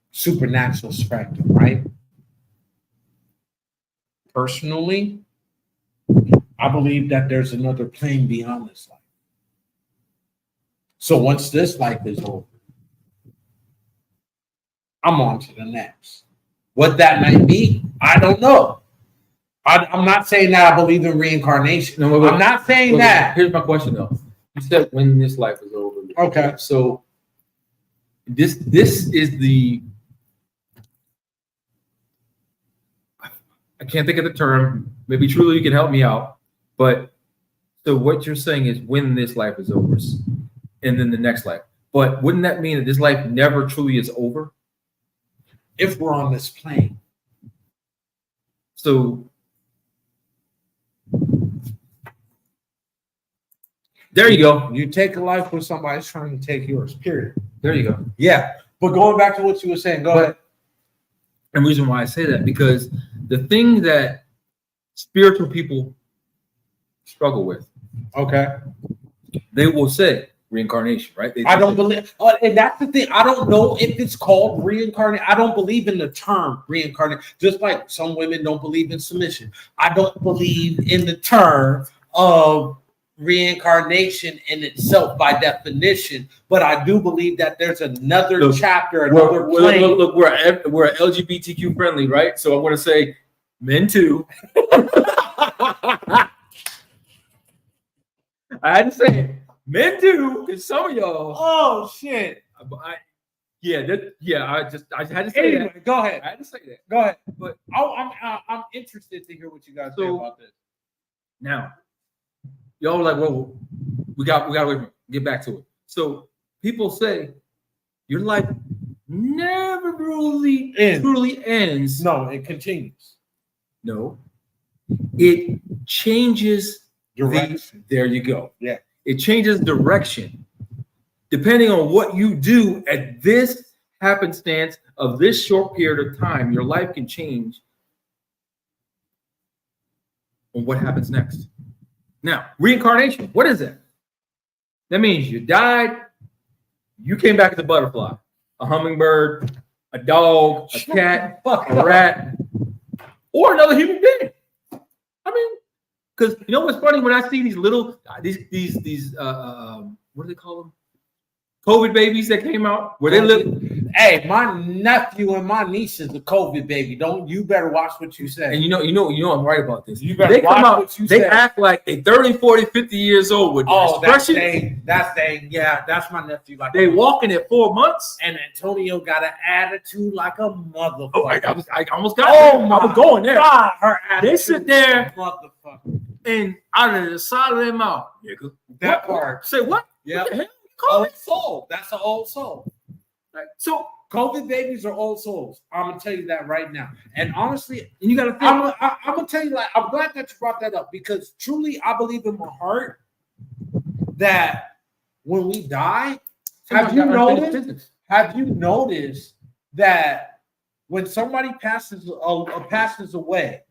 supernatural spectrum, right? Personally, I believe that there's another plane beyond this life. So once this life is over, I'm on to the next. What that might be, I don't know. I'm not saying that I believe in reincarnation. No, I'm not saying that. Here's my question, though. You said when this life is over. Okay. So this is the, I can't think of the term. Maybe truly you can help me out. But so what you're saying is when this life is over, and then the next life. But wouldn't that mean that this life never truly is over? If we're on this plane. So there you go. You take a life when somebody's trying to take yours, period. There you go. Yeah. But going back to what you were saying, go ahead. And the reason why I say that, because the thing that spiritual people struggle with, okay, they will say reincarnation, right? I don't believe, and that's the thing. I don't know if it's called reincarnation. I don't believe in the term reincarnation. Just like some women don't believe in submission. I don't believe in the term of reincarnation in itself by definition, but I do believe that there's another chapter, another plane. Look, we're LGBTQ friendly, right? So I'm going to say men too. I had to say it. Men too, because some of y'all. Oh shit! I just had to say that. Go ahead. I had to say that. Go ahead. But I'm interested to hear what you guys say about this. Now, y'all were like, well, we got to get back to it. So people say your life never really truly ends. No, it continues. No, it changes direction. There you go. Yeah, it changes direction depending on what you do at this happenstance of this short period of time. Your life can change on what happens next. Now, reincarnation, what is that? That means you died, you came back as a butterfly, a hummingbird, a dog, a cat, a rat, or another human being. I mean, because you know what's funny when I see these little these what do they call them? COVID babies that came out where they live. Hey, my nephew and my niece is the COVID baby. You better watch what you say. And you know I'm right about this. You better they come out, what you they say. Act like they 30, 40, 50 years old with expression. That's my nephew. Like they walking at 4 months. And Antonio got an attitude like a motherfucker. Oh, I almost got I was going there. God, her attitude. They sit there motherfucker. And out of the side of their mouth, nigga. That part. Say what? Yeah. What the hell? Old soul. That's an old soul. Right. So COVID babies are old souls. I'm gonna tell you that right now. And honestly, and you gotta think. I'm gonna tell you, like, I'm glad that you brought that up, because truly I believe in my heart that when we die, have you noticed that when somebody passes away,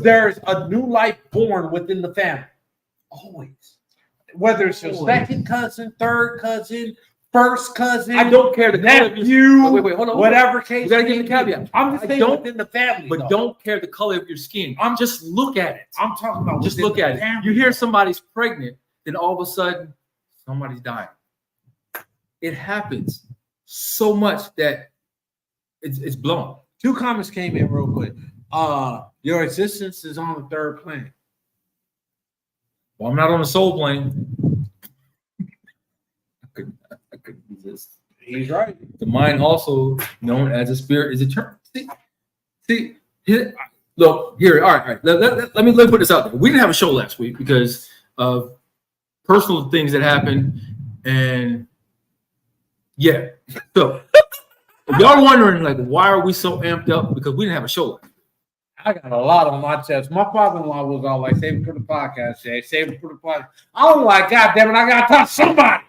there's a new life born within the family? Always. Whether it's your second cousin, third cousin, first cousin, I don't care the nephew, wait, hold on. Whatever case. You gotta give the caveat. I'm just saying within the family, but don't care the color of your skin. Just look at it. I'm talking about just look at it. You hear somebody's pregnant, then all of a sudden somebody's dying. It happens so much that it's blown. 2 comments came in real quick. Your existence is on the third plane. Well, I'm not on the soul plane. I couldn't resist. He's right. The mind, also known as a spirit, is eternal. See, look here. All right. Let me put this out there. We didn't have a show last week because of personal things that happened, and yeah. So if y'all are wondering, like, why are we so amped up? Because we didn't have a show last week. I got a lot on my chest. My father-in-law was all like, save it for the podcast, Jay. Save it for the podcast. I was like, God damn it, I gotta talk to somebody.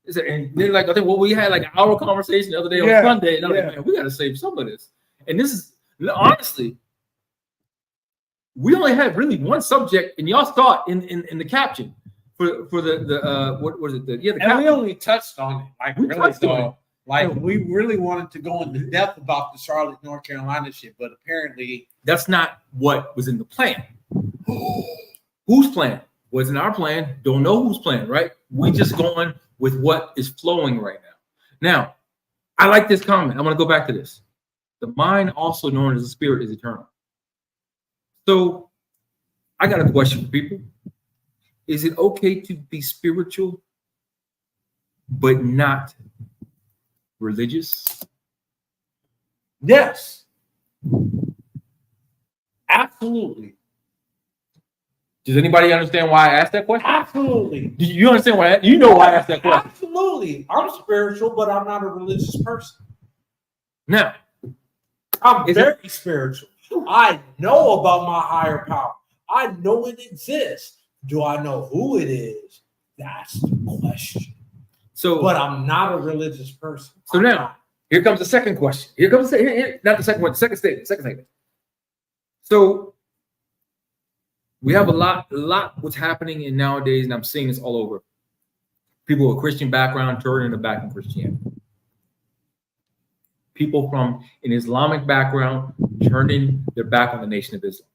And then, like, I think we had like an hour conversation the other day on Sunday, and I'm like, man, we gotta save some of this. And this is honestly, we only had really one subject, and y'all saw it in the caption for the what was it? And we only touched on it. Like we really touched on it. Like we really wanted to go into depth about the Charlotte, North Carolina shit, but apparently that's not what was in the plan. Whose plan? Wasn't our plan. Don't know whose plan, right? We just going with what is flowing right now. Now, I like this comment. I'm going to go back to this. The mind, also known as the spirit, is eternal. So I got a question for people. Is it okay to be spiritual but not religious? yes. Absolutely. Does anybody understand why I asked that question? Absolutely. Do you understand why? You know why I asked that question. Absolutely. I'm spiritual, but I'm not a religious person. Now, I'm very spiritual. I know about my higher power. I know it exists. Do I know who it is? That's the question. so But I'm not a religious person. So I'm now, not. here comes the second question. Here comes not the second one, the second statement. Second statement. So we have a lot what's happening in nowadays, and I'm seeing this all over. People with Christian background turning their back on Christianity. People from an Islamic background turning their back on the Nation of Islam.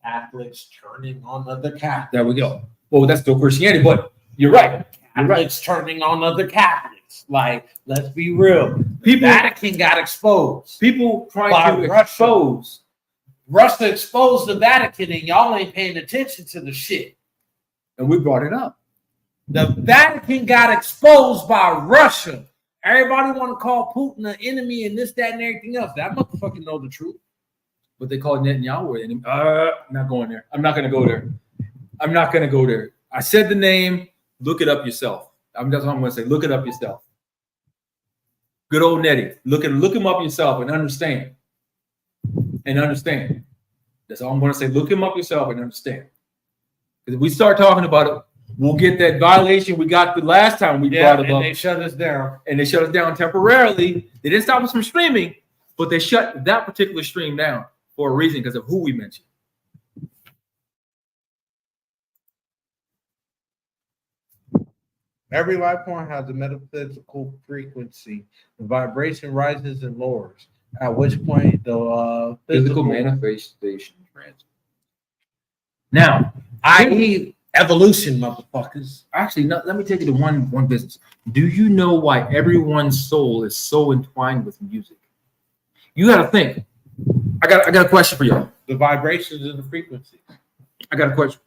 Catholics turning on other Catholics. There we go. Well, that's still Christianity, but you're right. Catholics turning on other Catholics. Like, let's be real. People, Vatican got exposed. people trying By to Russia. expose. Russia exposed the Vatican, and y'all ain't paying attention to the shit. And we brought it up. The Vatican got exposed by Russia. Everybody want to call Putin an enemy and this, that, and everything else. That motherfucker know the truth. But they call Netanyahu an enemy. I'm not going there. I'm not going to go there. I'm not going to go there. I said the name. Look it up yourself. That's what I'm going to say. Look it up yourself. Good old Nettie. Look him up yourself and understand. And understand. That's all I'm going to say. Look him up yourself and understand. Because if we start talking about it, we'll get that violation we got the last time we brought it up. And they shut us down. And they shut us down temporarily. They didn't stop us from streaming, but they shut that particular stream down for a reason because of who we mentioned. Every life form has a metaphysical frequency. The vibration rises and lowers, at which point the Physical manifestation transfer. Now, i.e. evolution, motherfuckers. actually, no, let me take you to one business. Do you know why everyone's soul is so entwined with music? You got to think. I got a question for y'all. The vibrations and the frequencies. I got a question.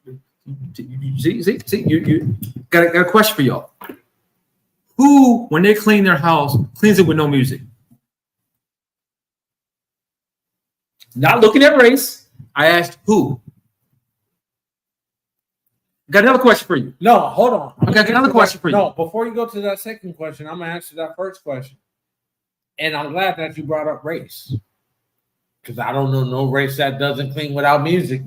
See, you got a question for y'all. Who, when they clean their house, cleans it with no music? Not looking at race. I asked who. Got another question for you. No, hold on. I got another question for you. No, before you go to that second question, I'm gonna answer that first question. And I'm glad that you brought up race. Because I don't know no race that doesn't clean without music.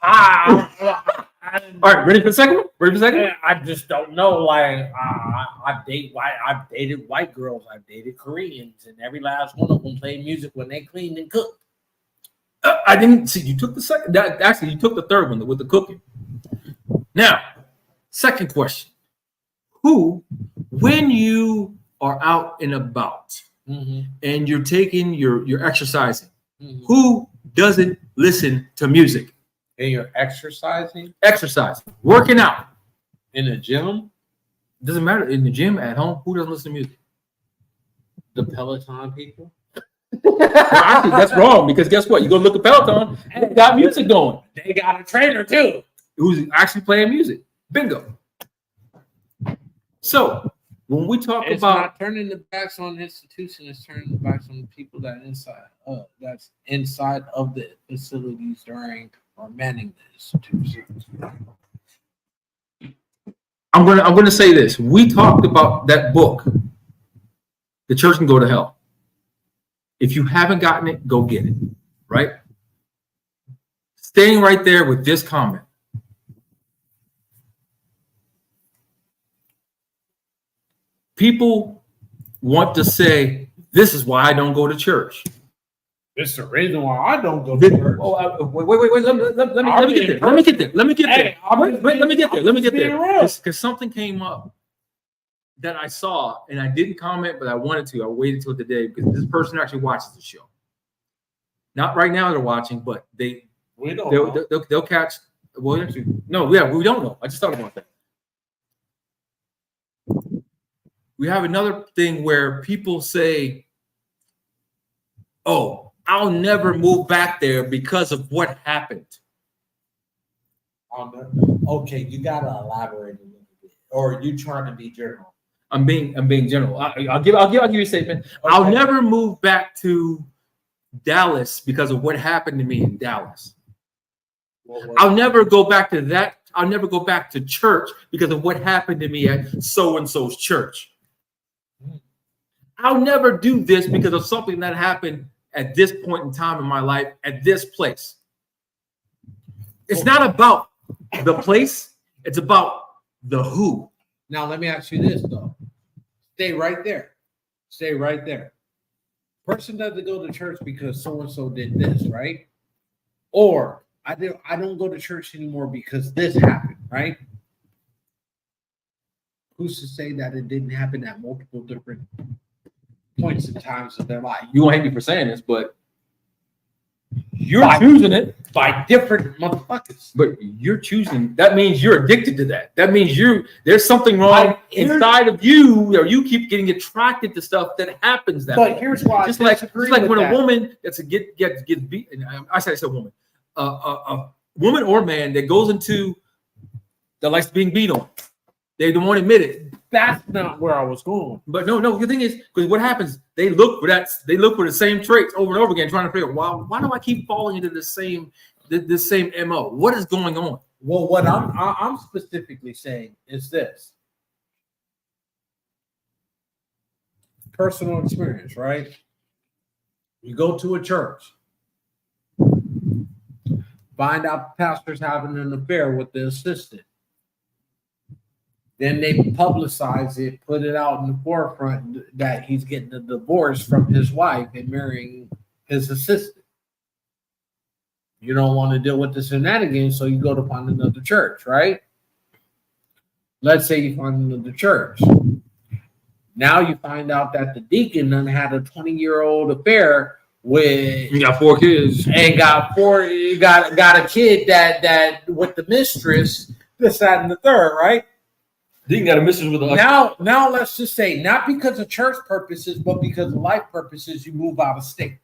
All right, ready for the second one? Ready for the second one? I just don't know. Like I've dated white girls, I've dated Koreans, and every last one of them play music when they clean and cook. I didn't see you took the second. Actually, you took the third one with the cooking. Now, second question: who, when you are out and about and you're taking you're exercising, who doesn't listen to music? And you're exercising, Working out in the gym. Doesn't matter in the gym, at home. Who doesn't listen to music? The Peloton people. Actually, that's wrong because guess what? You go look at Peloton and they got music going. They got a trainer too, who's actually playing music. Bingo. So when we talk it's about not turning the backs on the institution, it's turning the backs on the people that's inside of the facilities during or manning the institution. I'm gonna say this. We talked about that book, The Church Can Go to Hell. If you haven't gotten it, go get it, right? Staying right there with this comment. People want to say, this is why I don't go to church. It's the reason why I don't go to church. Wait. Let me get there. Let me get there. Let me get there. Because something came up that I saw, and I didn't comment, but I wanted to. I waited till today because this person actually watches the show. Not right now they're watching, but they'll catch. Well, actually, no, yeah, we don't know. I just thought about that. We have another thing where people say, "Oh, I'll never move back there because of what happened." Okay, you gotta elaborate a little bit, or you trying to be general? I'm being general. I'll give you a statement. Okay. I'll never move back to Dallas because of what happened to me in Dallas. I'll never go back to that. I'll never go back to church because of what happened to me at so and so's church. I'll never do this because of something that happened at this point in time in my life at this place. It's not about the place. It's about the who. Now, let me ask you this, though. Stay right there. Stay right there. Person doesn't go to church because so-and-so did this, right? Or I don't go to church anymore because this happened, right? Who's to say that it didn't happen at multiple different points and times of their life? You won't hate me for saying this, but you're choosing it by different motherfuckers. But you're choosing. That means you're addicted to that. That means there's something wrong inside of you, or you keep getting attracted to stuff that happens that way. But here's why. Just like when a woman gets beat. I said a woman. A woman or man that goes into that likes being beat on. They don't want to admit it. That's not where I was going. But no. The thing is, because what happens? They look for that. They look for the same traits over and over again, trying to figure out why do I keep falling into the same MO? What is going on? Well, what I'm specifically saying is this: personal experience, right? You go to a church, find out the pastor's having an affair with the assistant. Then they publicize it, put it out in the forefront that he's getting a divorce from his wife and marrying his assistant. You don't want to deal with this and that again, so you go to find another church, right? Let's say you find another church. Now you find out that the deacon done had a 20-year-old affair with. You got 4 kids and got a kid that with the mistress, this, that, and the third, right? You got a mistress with a now let's just say not because of church purposes, but because of life purposes, you move out of state.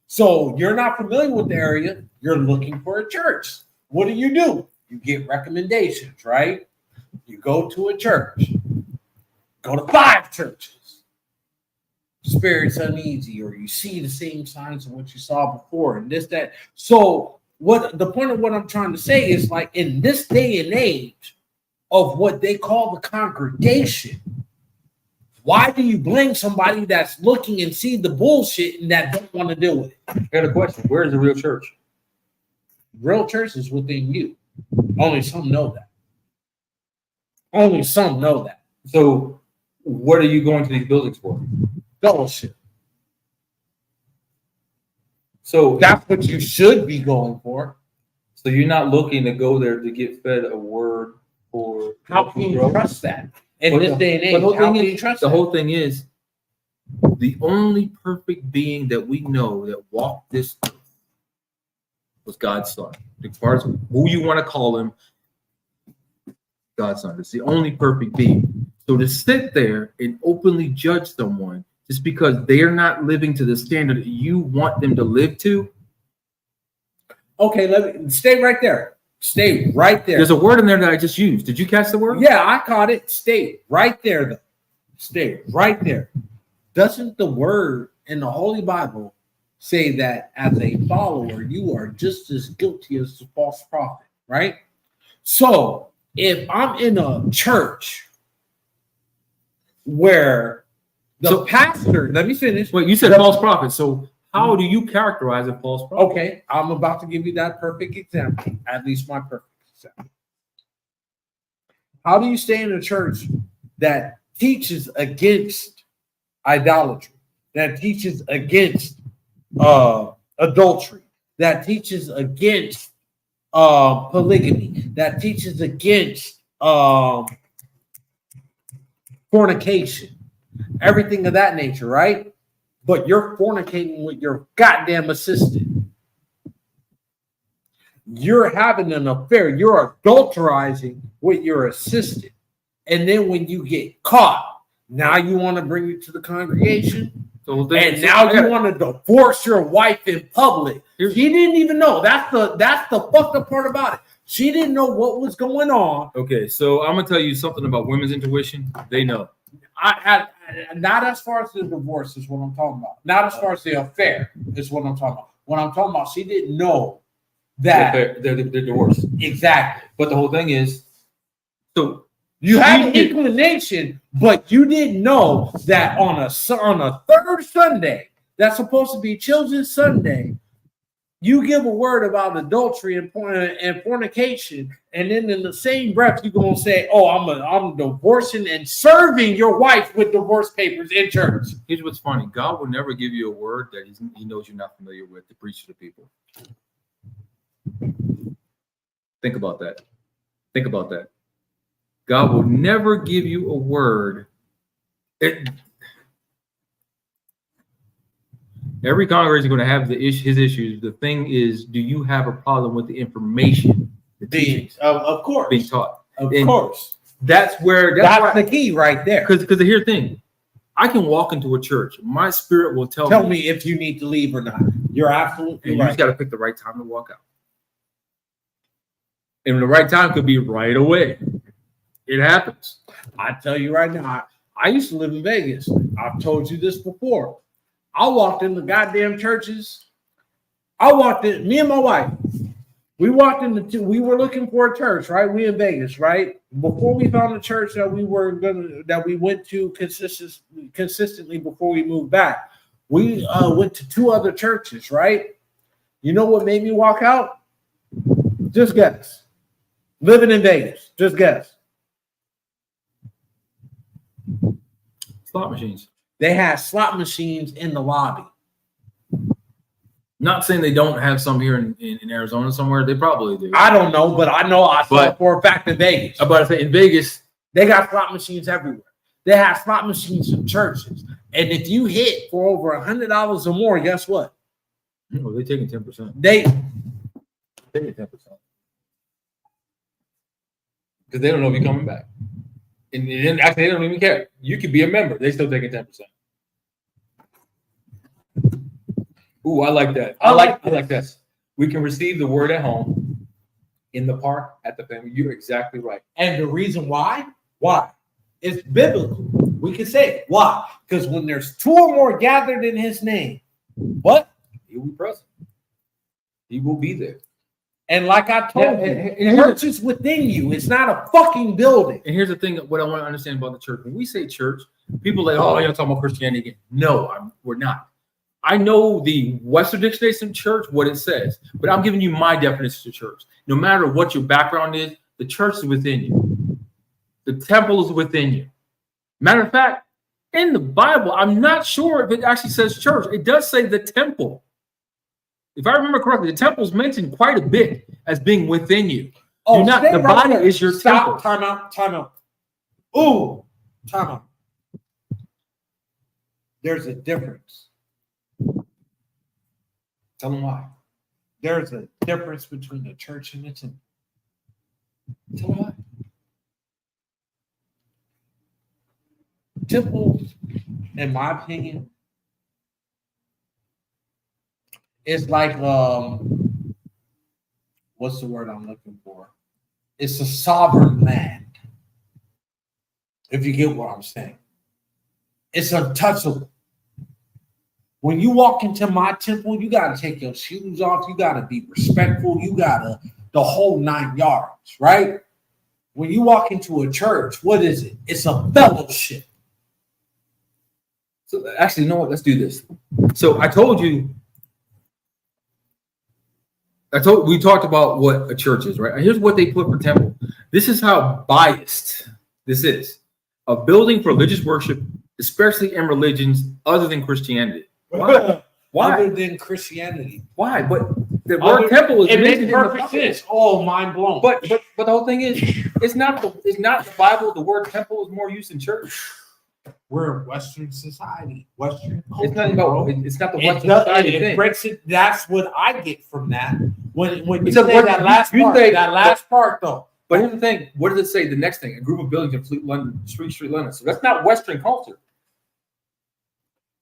So you're not familiar with the area. You're looking for a church. What do? You get recommendations, right? You go to a church. Go to 5 churches. Spirit's uneasy, or you see the same signs of what you saw before, and this, that. So what the point of what I'm trying to say is, like, in this day and age of what they call the congregation, why do you blame somebody that's looking and see the bullshit and that don't want to deal with it? I got a question. Where is the real church? Real church is within you. Only some know that. Only some know that. So what are you going to these buildings for? Fellowship. So that's what you should be going for. So you're not looking to go there to get fed a word. How can you trust that in this day and age? The whole thing is the only perfect being that we know that walked this earth was God's Son. As far as who you want to call him, God's Son. It's the only perfect being. So to sit there and openly judge someone just because they're not living to the standard that you want them to live to. Okay, let me stay right there. Stay right there. There's a word in there that I just used. Did you catch the word? Yeah, I caught it. Stay right there, though. Stay right there. Doesn't the word in the Holy Bible say that as a follower, you are just as guilty as the false prophet, right? So if I'm in a church where The pastor, let me finish. Wait, you said false prophet. So how do you characterize a false prophet? Okay, I'm about to give you that perfect example, at least my perfect example. How do you stay in a church that teaches against idolatry, that teaches against adultery, that teaches against polygamy, that teaches against fornication, everything of that nature, right? But you're fornicating with your goddamn assistant. You're having an affair. You're adulterizing with your assistant. And then when you get caught, now you want to bring it to the congregation. And now you want to divorce your wife in public. She didn't even know. That's the fucked up part about it. She didn't know what was going on. Okay, so I'm gonna tell you something about women's intuition. They know. I not as far as the divorce is what I'm talking about. Not as far as the affair is what I'm talking about. What I'm talking about, she didn't know that they're divorced. Exactly. But the whole thing is, so you had an inclination, but you didn't know that on a third Sunday, that's supposed to be Children's Sunday, you give a word about adultery and fornication, and then in the same breath you're gonna say, "Oh, I'm divorcing and serving your wife with divorce papers in church." Here's what's funny: God will never give you a word that He knows you're not familiar with to preach to the people. Think about that. Think about that. God will never give you a word. Every congregation is going to have his issues. The thing is, do you have a problem with the information Of course being taught? Of course. That's the key right there. Because here's the thing. I can walk into a church. My spirit will tell me if you need to leave or not. You're absolutely right. You just got to pick the right time to walk out. And the right time could be right away. It happens. I tell you right now, I used to live in Vegas. I've told you this before. I walked in the goddamn churches. Me and my wife. We walked into we were looking for a church, right? We in Vegas, right? Before we found a church that we went to consistently before we moved back. We went to 2 other churches, right? You know what made me walk out? Just guess. Living in Vegas. Just guess. Slot machines. They had slot machines in the lobby. Not saying they don't have some here in Arizona somewhere. They probably do. I don't know, but I know I saw it for a fact in Vegas. I'm about to say in Vegas, they got slot machines everywhere. They have slot machines in churches. And if you hit for over $100 or more, guess what? Oh, they're taking 10%. They taking 10%. Because they don't know if you're coming back. And actually, they don't even care. You could be a member. They still taking 10%. Ooh, I like that. I like this. We can receive the word at home, in the park, at the family. You're exactly right. And the reason why? It's biblical. We can say it. Why? Because when there's 2 or more gathered in his name, what? He will be present. He will be there. And like I told you, church is within you. It's not a fucking building. And here's the thing, what I want to understand about the church. When we say church, people are like, oh, you're talking about Christianity again. No, we're not. I know the Western Dictionary of church, what it says, but I'm giving you my definition of church. No matter what your background is, the church is within you. The temple is within you. Matter of fact, in the Bible, I'm not sure if it actually says church. It does say the temple. If I remember correctly, the temple is mentioned quite a bit as being within you. Oh, the body is your temple. Time out. Ooh, time out. There's a difference. Tell them why. There's a difference between the church and the temple. Tell them why. Temple, in my opinion, is like what's the word I'm looking for? It's a sovereign land. If you get what I'm saying. It's untouchable. When you walk into my temple, you got to take your shoes off. You got to be respectful. You got to the whole 9 yards, right? When you walk into a church, what is it? It's a fellowship. So actually, you know what? Let's do this. So we talked about what a church is, right? Here's what they put for temple. This is how biased this is. A building for religious worship, especially in religions other than Christianity. Why? Other than Christianity. Why? But the word temple is it makes mentioned perfect sense. Oh, mind blown. But the whole thing is, it's not the Bible. The word temple is more used in church. We're a Western society, Western culture. It's not the Western society thing. Breaks it. That's what I get from that. When you So say that last part though. But here's the thing: what does it say? The next thing, a group of buildings in Street London. So that's not Western culture.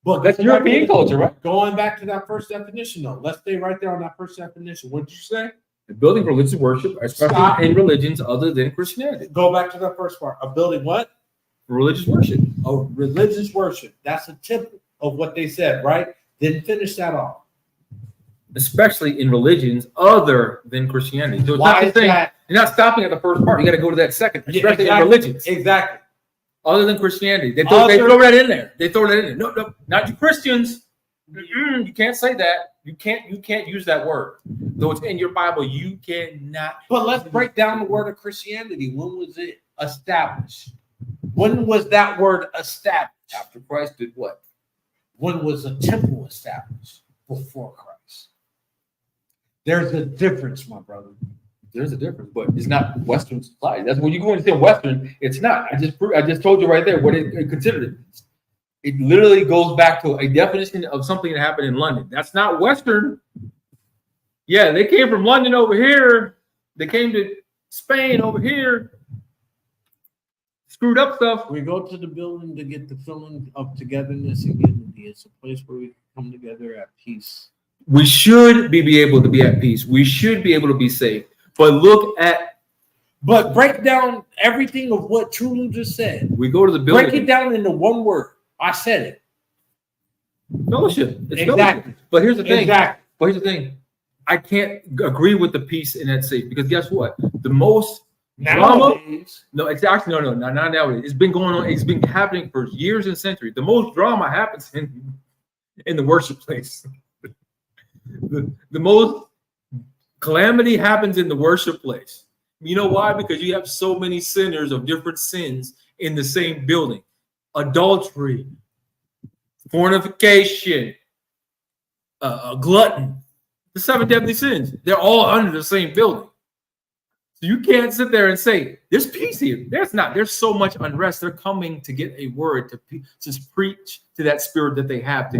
But that's European culture, right? Going back to that first definition, though, let's stay right there on that first definition. What did you say? A building for religious worship, especially in religions other than Christianity. Go back to that first part. A building what? Religious worship. Oh, religious worship. That's a tip of what they said, right? Didn't finish that off. Especially in religions other than Christianity. So it's Why not the is thing. that? You're not stopping at the first part. You got to go to that second, especially in religions. Exactly. Other than Christianity. They throw that in there. No, not you Christians. You can't say that. You can't use that word. Though it's in your Bible, you cannot. But let's break down the word of Christianity. When was it established? When was that word established? After Christ did what? When was a temple established? Before Christ. There's a difference, my brother. There's a difference, but it's not Western society. That's when you go and say Western. It's not. I just told you right there what it considered it. It literally goes back to a definition of something that happened in London. That's not Western. Yeah, they came from London over here. They came to Spain over here. Screwed up stuff. We go to the building to get the feeling of togetherness and unity. It's a place where we come together at peace. We should be able to be at peace. We should be able to be safe. But break down everything of what Trulu just said. We go to the building. Break it down into one word. I said it. Fellowship. It's exactly. Fellowship. But here's the thing. Exactly. But here's the thing. I can't agree with the peace in that safe because guess what? The most drama. No, it's actually not nowadays. It's been going on. It's been happening for years and centuries. The most drama happens in the worship place. The most calamity happens in the worship place. You know why? Because you have so many sinners of different sins in the same building. Adultery, fornication, glutton, the 7 deadly sins. They're all under the same building. So you can't sit there and say, there's peace here. There's not. There's so much unrest. They're coming to get a word to just preach to that spirit that they have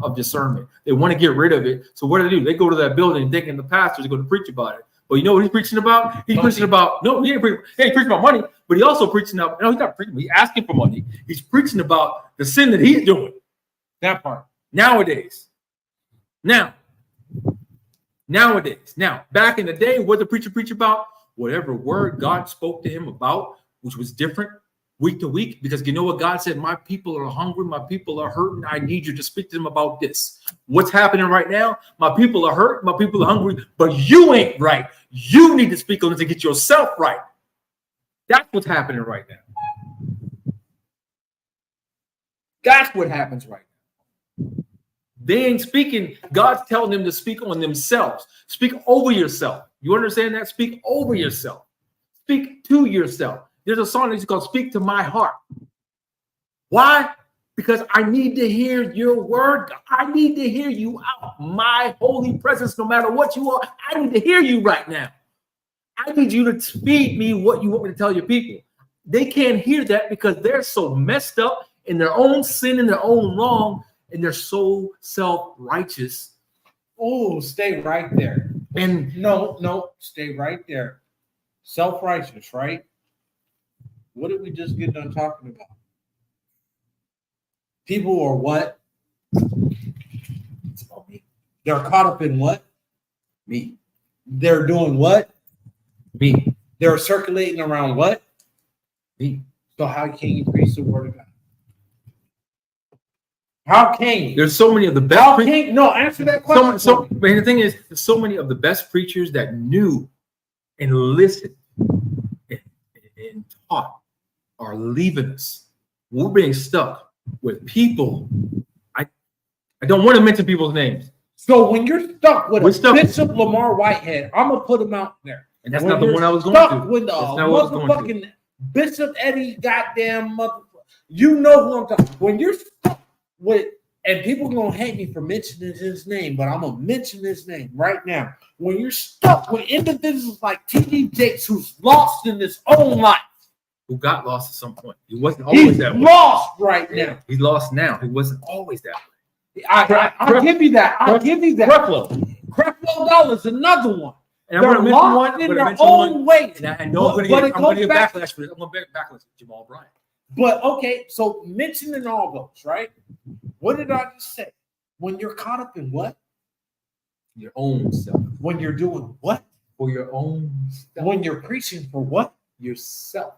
of discernment. They want to get rid of it. So what do? They go to that building thinking the pastor's going to preach about it. Well, you know what he's preaching about? He's preaching about, no, he ain't preaching about money, but he also preaching about, no, he's not preaching, he's asking for money. He's preaching about the sin that he's doing. That part. Nowadays. Now, back in the day, what the preacher preach about? Whatever word God spoke to him about, which was different week to week, because you know what God said? My people are hungry, my people are hurting. I need you to speak to them about this. What's happening right now? My people are hurt, my people are hungry, but you ain't right. You need to speak on it to get yourself right. That's what's happening right now. That's what happens right now. They ain't speaking. God's telling them to speak on themselves. Speak over yourself. You understand that? Speak over yourself. Speak to yourself. There's a song that's called Speak to My Heart. Why? Because I need to hear your word. I need to hear you out. My holy presence, no matter what you are, I need to hear you right now. I need you to feed me what you want me to tell your people. They can't hear that because they're so messed up in their own sin and their own wrong, and they're so self-righteous. Oh, stay right there. And no, stay right there. Self-righteous, right? What did we just get done talking about? People are what? It's about me. They're caught up in what? Me. They're doing what? Me. They're circulating around what? Me. So how can you preach the word of God? How can you? There's so many of the best. Answer that question. But the thing is, there's so many of the best preachers that knew and listened and taught are leaving us. We're being stuck. with people. I don't want to mention people's names. So when you're stuck with Bishop with Lamar Whitehead, I'm gonna put him out there. And that's When not the you're one I was going stuck to. with That's not what I was going to. motherfucking Bishop Eddie, goddamn mother. You know who I'm talking. When you're stuck with, and people gonna hate me for mentioning his name, but I'm gonna mention his name right now. When you're stuck with individuals like PD&J, who's lost in his own life, Who got lost at some point. He wasn't always he's that way. lost right now. He's lost now. He wasn't always that way. I'll give you that. I'll give you that. Creflo Dollar's another one. And They're lost in their own way. And I'm going to get backlash for this. I'm going to backlash with Jamal Bryant. But okay, so mentioning all those, right? What did I just say? When you're caught up in what? Your own self. When you're doing what? For your own self. When you're preaching for what? Yourself.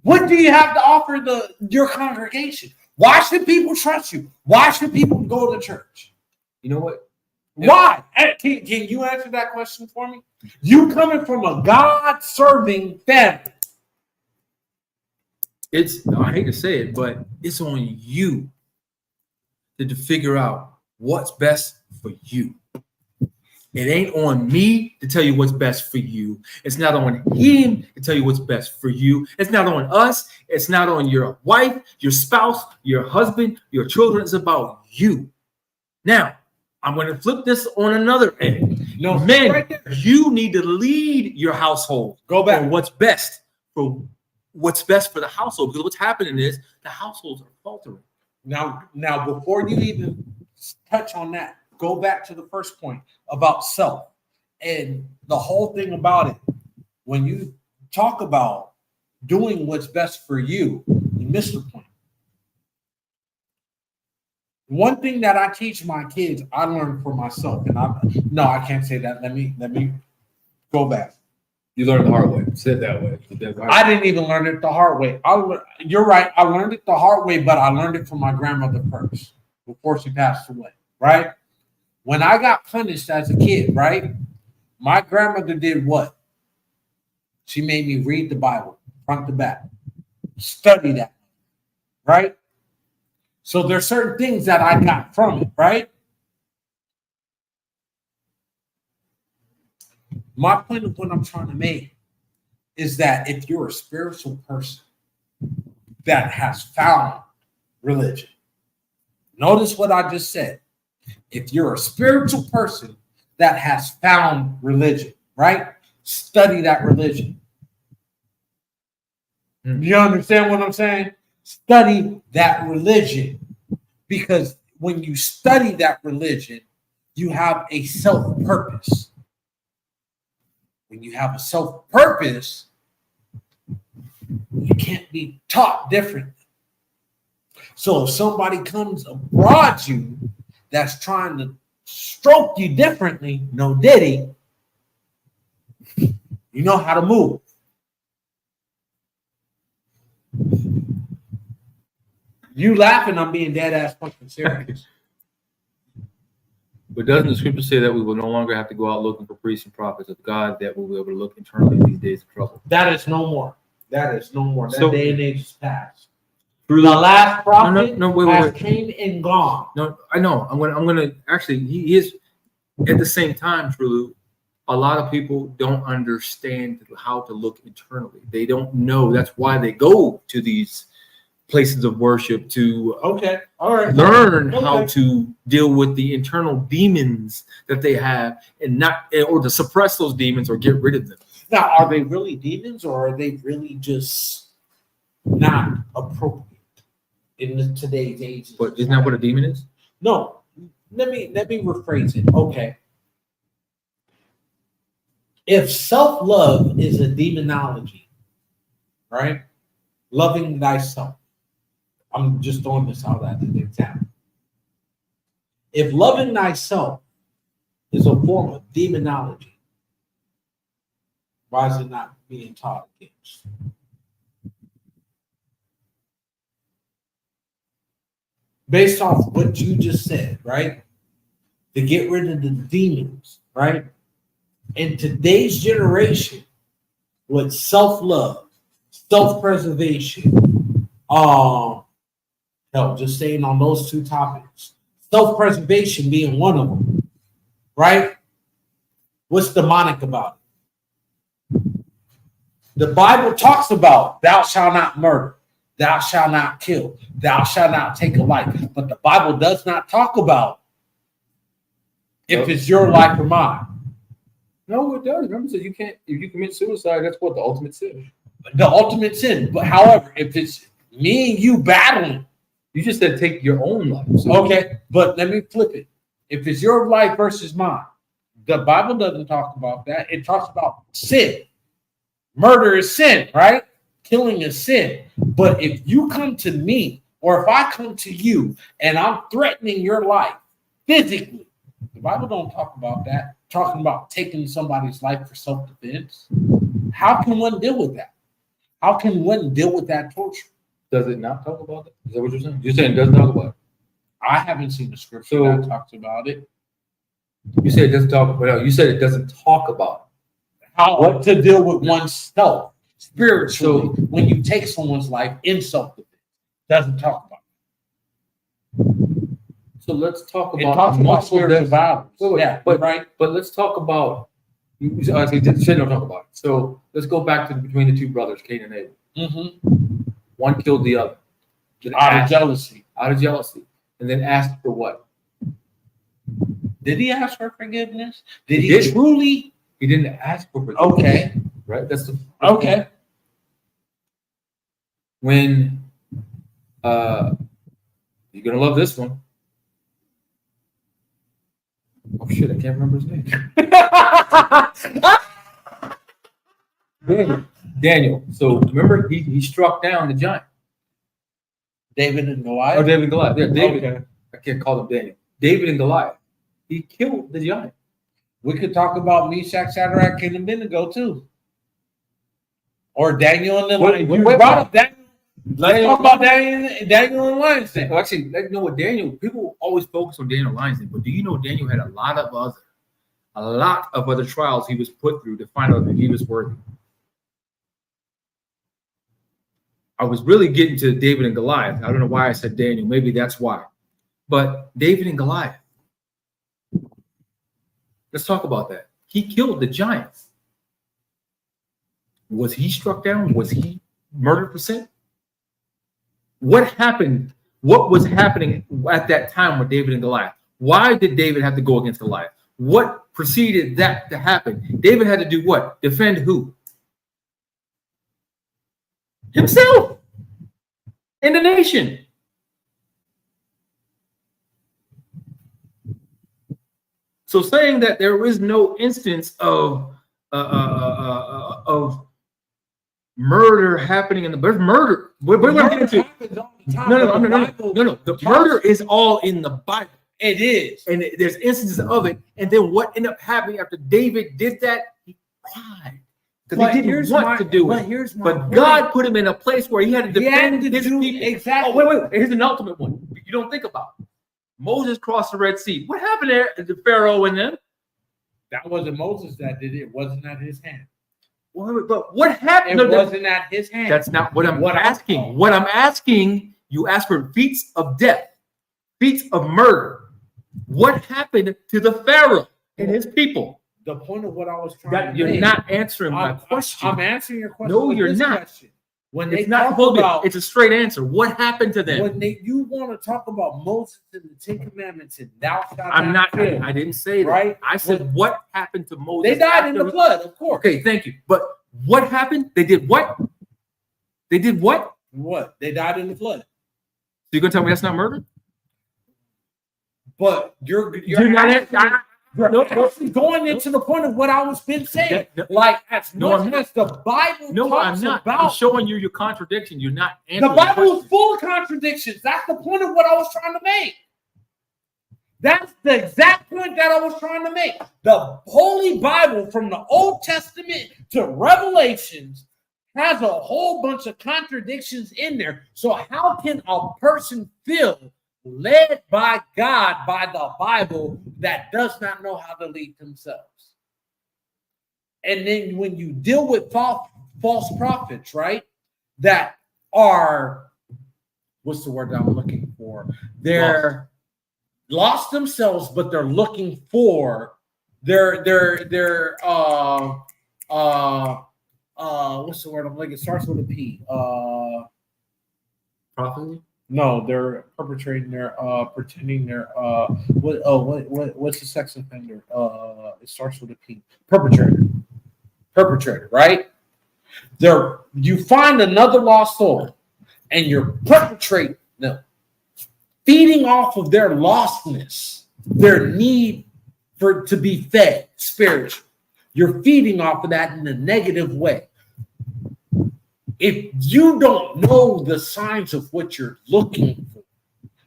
What do you have to offer your congregation? Why should people trust you? Why should people go to church? You know what? Why? Can you answer that question for me? You coming from a God-serving family. I hate to say it, but it's on you to figure out what's best for you. It ain't on me to tell you what's best for you. It's not on him to tell you what's best for you. It's not on us. It's not on your wife, your spouse, your husband, your children. It's about you. Now, I'm going to flip this on another end. No, men, right there. you need to lead your household. Go back. On what's best for the household. Because what's happening is the households are faltering. Now, before you even touch on that, go back to the first point about self and the whole thing about it. When you talk about doing what's best for you, you miss the point. One thing that I teach my kids, I learned for myself, and I can't say that. Let me go back. You learned the hard way. Say it that way. I didn't even learn it the hard way. You're right. I learned it the hard way, but I learned it from my grandmother first before she passed away, right? When I got punished as a kid, right? My grandmother did what? She made me read the Bible front to back, study that, right? So there's certain things that I got from it, right? My point of what I'm trying to make is that if you're a spiritual person that has found religion, notice what I just said. If you're a spiritual person that has found religion, right? Study that religion. You understand what I'm saying? Study that religion. Because when you study that religion, you have a self-purpose. When you have a self-purpose, you can't be taught differently. So if somebody comes abroad you that's trying to stroke you differently, no diddy, you know how to move. You laughing, I'm being dead ass fucking serious. But doesn't the scripture say that we will no longer have to go out looking for priests and prophets of God, that we'll be able to look internally in these days of trouble? That is no more. That is no more. That So, day and age is past. Through the last prophet wait. came and gone. No, I know. I'm gonna actually. He is at the same time, Trulu. A lot of people don't understand how to look internally. They don't know. That's why they go to these places of worship to learn how to deal with the internal demons that they have, and or to suppress those demons or get rid of them. Now, are they really demons, or are they really just not appropriate in today's age? But isn't that what a demon is? No. Let me rephrase it. Okay. If self-love is a demonology, right? Loving thyself. I'm just throwing this out as an example. If loving thyself is a form of demonology, why is it not being taught against? Based off what you just said, right? To get rid of the demons, right? In today's generation, with self-love, self-preservation, Hell, just staying on those two topics. Self-preservation being one of them, right? What's demonic about it? The Bible talks about thou shalt not murder, thou shalt not kill, thou shalt not take a life. But the Bible does not talk about if it's your life or mine. No, it does. Remember, so you can't, if you commit suicide, that's what the ultimate sin. The ultimate sin. But however, if it's me and you battling, you just said take your own life. So okay, but let me flip it. If it's your life versus mine, the Bible doesn't talk about that. It talks about sin. Murder is sin, right? Killing is sin. But if you come to me, or if I come to you and I'm threatening your life physically, the Bible don't talk about that. Talking about taking somebody's life for self-defense. How can one deal with that? How can one deal with that torture? Does it not talk about it? Is that what you're saying? You're saying it doesn't talk about it? I haven't seen the scripture that talks about it. You said it doesn't talk about it. You said it doesn't talk about it. How to deal with oneself spiritually when you take someone's life in self-defense. Doesn't talk about it. So let's talk about it talks about spiritual violence. Yeah, but right. But let's talk about. You said don't talk about it. So let's go back to between the two brothers, Cain and Abel. Mm-hmm. One killed the other out of jealousy. Out of jealousy, and then asked for what? Did he ask for forgiveness? Did he truly? He didn't ask for forgiveness. Okay, right. That's the okay. When you're gonna love this one. Oh shit! I can't remember his name. Daniel. So remember, he struck down the giant. David and Goliath. Oh, David and Goliath. Yeah, David. Okay. I can't call him Daniel. David and Goliath. He killed the giant. We could talk about Meshach, Shadrach, and Abednego too, or Daniel and the lion. You brought up Daniel. Let's talk about Daniel and Lion's Den. Well, actually, you know what Daniel? People always focus on Daniel Lion's Den, but do you know Daniel had a lot of other trials he was put through to find out that he was worthy. I was really getting to David and Goliath. I don't know why I said Daniel. Maybe that's why. But David and Goliath. Let's talk about that. He killed the giants. Was he struck down? Was he murdered for sin? What happened? What was happening at that time with David and Goliath? Why did David have to go against Goliath? What preceded that to happen? David had to do what? Defend who? Himself and the nation. So saying that there is no instance of murder happening in the murder. We're going to get into no. The murder is all in the Bible. It is, and there's instances of it. And then what ended up happening after David did that? He cried. Because he didn't want to do it. But God put him in a place where he had to defend his people. Exactly. Oh, wait. Here's an ultimate one. You don't think about it. Moses crossed the Red Sea. What happened there to Pharaoh and them? That wasn't Moses that did it. It wasn't at his hand. But what happened? It wasn't at his hand. That's not what I'm asking. What I'm asking, you ask for feats of death, feats of murder. What happened to the Pharaoh and his people? The point of what I was trying to You're make. not answering my question. I'm answering your question. No, you're not. Question. When it's they not talk about, it's a straight answer. What happened to them? When you want to talk about Moses and the Ten Commandments and thou shalt I'm not. kill, I didn't say that. Right? I said what happened to Moses? They died in the flood, of course. Okay, thank you. But what happened? They did what? They did what? What? They died in the flood. So you're gonna tell me that's not murder? But you're not going into the point of what I was been saying. Like as much as the Bible talks about. I'm showing you your contradiction. You're not answering. The Bible is full of contradictions. That's the point of what I was trying to make. That's the exact point that I was trying to make. The Holy Bible from the Old Testament to Revelations has a whole bunch of contradictions in there. So how can a person feel led by God, by the Bible, that does not know how to lead themselves? And then when you deal with false prophets, right, that are, what's the word that I'm looking for. They're lost themselves, but they're looking for their what's the word I'm looking? It starts with a P. Prophecy? No, they're perpetrating their pretending they're what's the sex offender? It starts with a P. Perpetrator, right? You find another lost soul and you're perpetrating them, feeding off of their lostness, their need to be fed spiritually. You're feeding off of that in a negative way. If you don't know the signs of what you're looking for,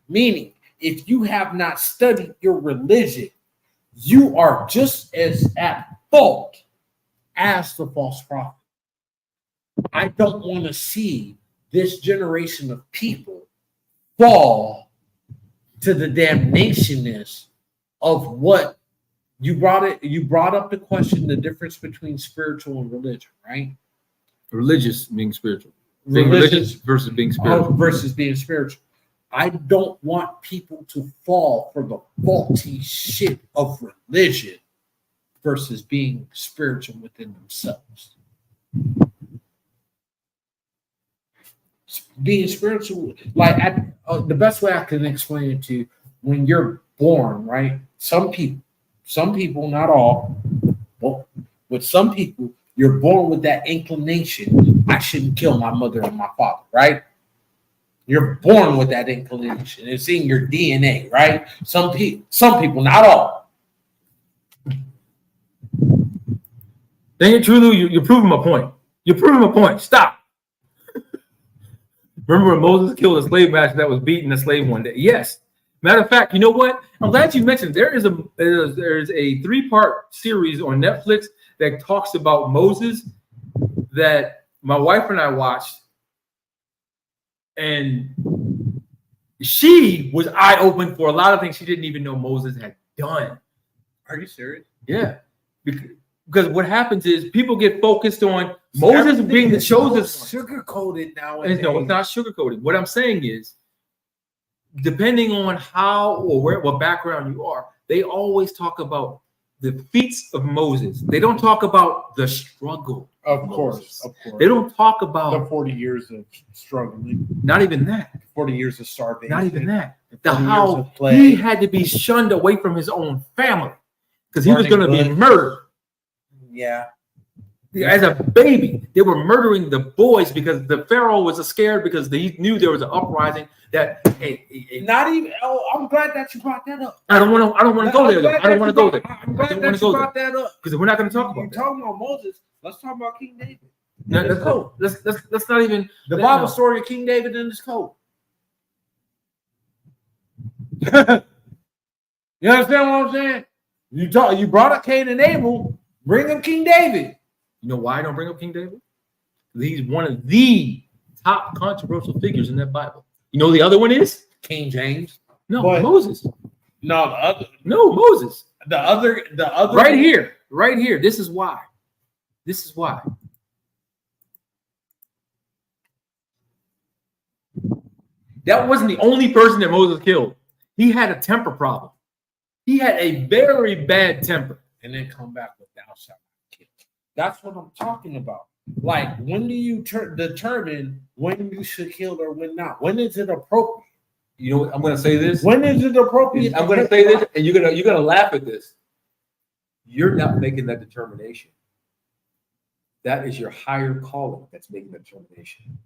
meaning if you have not studied your religion, you are just as at fault as the false prophet. I don't want to see this generation of people fall to the damnationness of what you brought up the question, the difference between spiritual and religion, right? Religious being spiritual. Being religious versus being spiritual. Versus being spiritual. I don't want people to fall for the faulty shit of religion versus being spiritual within themselves. Being spiritual, like the best way I can explain it to you, when you're born, right? Some people, not all, but with some people, you're born with that inclination. I shouldn't kill my mother and my father, right? You're born with that inclination. It's in your DNA, right? Some people, not all. Dang it, Trulu, you're proving my point. You're proving my point. Stop. Remember when Moses killed a slave master that was beating a slave one day? Yes. Matter of fact, you know what? I'm glad you mentioned there's a 3-part series on Netflix that talks about Moses that my wife and I watched, and she was eye-open for a lot of things she didn't even know Moses had done. Are you serious? Yeah. Because what happens is people get focused on Moses being the chosen sugar-coated now. No, it's not sugar-coated. What I'm saying is, depending on how or what background you are, they always talk about the feats of Moses. They don't talk about the struggle. Of course. They don't talk about the 40 years of struggling. Not even that. 40 years of starvation. Not even that. How he had to be shunned away from his own family because he was going to be murdered. Yeah. As a baby, they were murdering the boys because the Pharaoh was scared because he knew there was an uprising. Not even. Oh, I'm glad that you brought that up. I don't want to go there. I don't want to go there. I'm glad that you brought that up because we're not going to talk about. You're talking about Moses. Let's talk about King David. No, let's not even the Bible story of King David in his coat. You understand what I'm saying? You brought up Cain and Abel. Bring up King David. You know why I don't bring up King David? He's one of the top controversial figures in that Bible. You know the other one is King James. No, Moses. No, the other. No, Moses. The other. Right here. This is why. That wasn't the only person that Moses killed. He had a temper problem. He had a very bad temper. And then come back with thou shalt not kill. That's what I'm talking about. Like, when do you determine when you should kill or when not? When is it appropriate? You know what? I'm going to say this. When is it appropriate? I'm going to say this, and you're gonna laugh at this. You're not making that determination. That is your higher calling that's making that determination.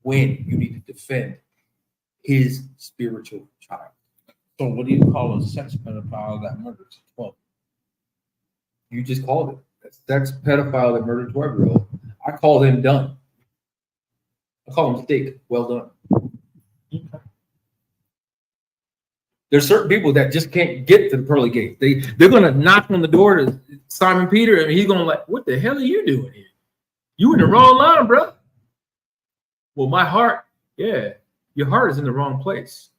When you need to defend his spiritual child. So what do you call a sex pedophile that murders a 12? You just called it. A sex pedophile that murdered a 12-year-old. I call him done. I call him steak. Well done. Okay. There's certain people that just can't get to the pearly gate. They're gonna knock on the door to Simon Peter, and he's gonna like, what the hell are you doing here? You in the wrong line, bro. Well, my heart, yeah, your heart is in the wrong place.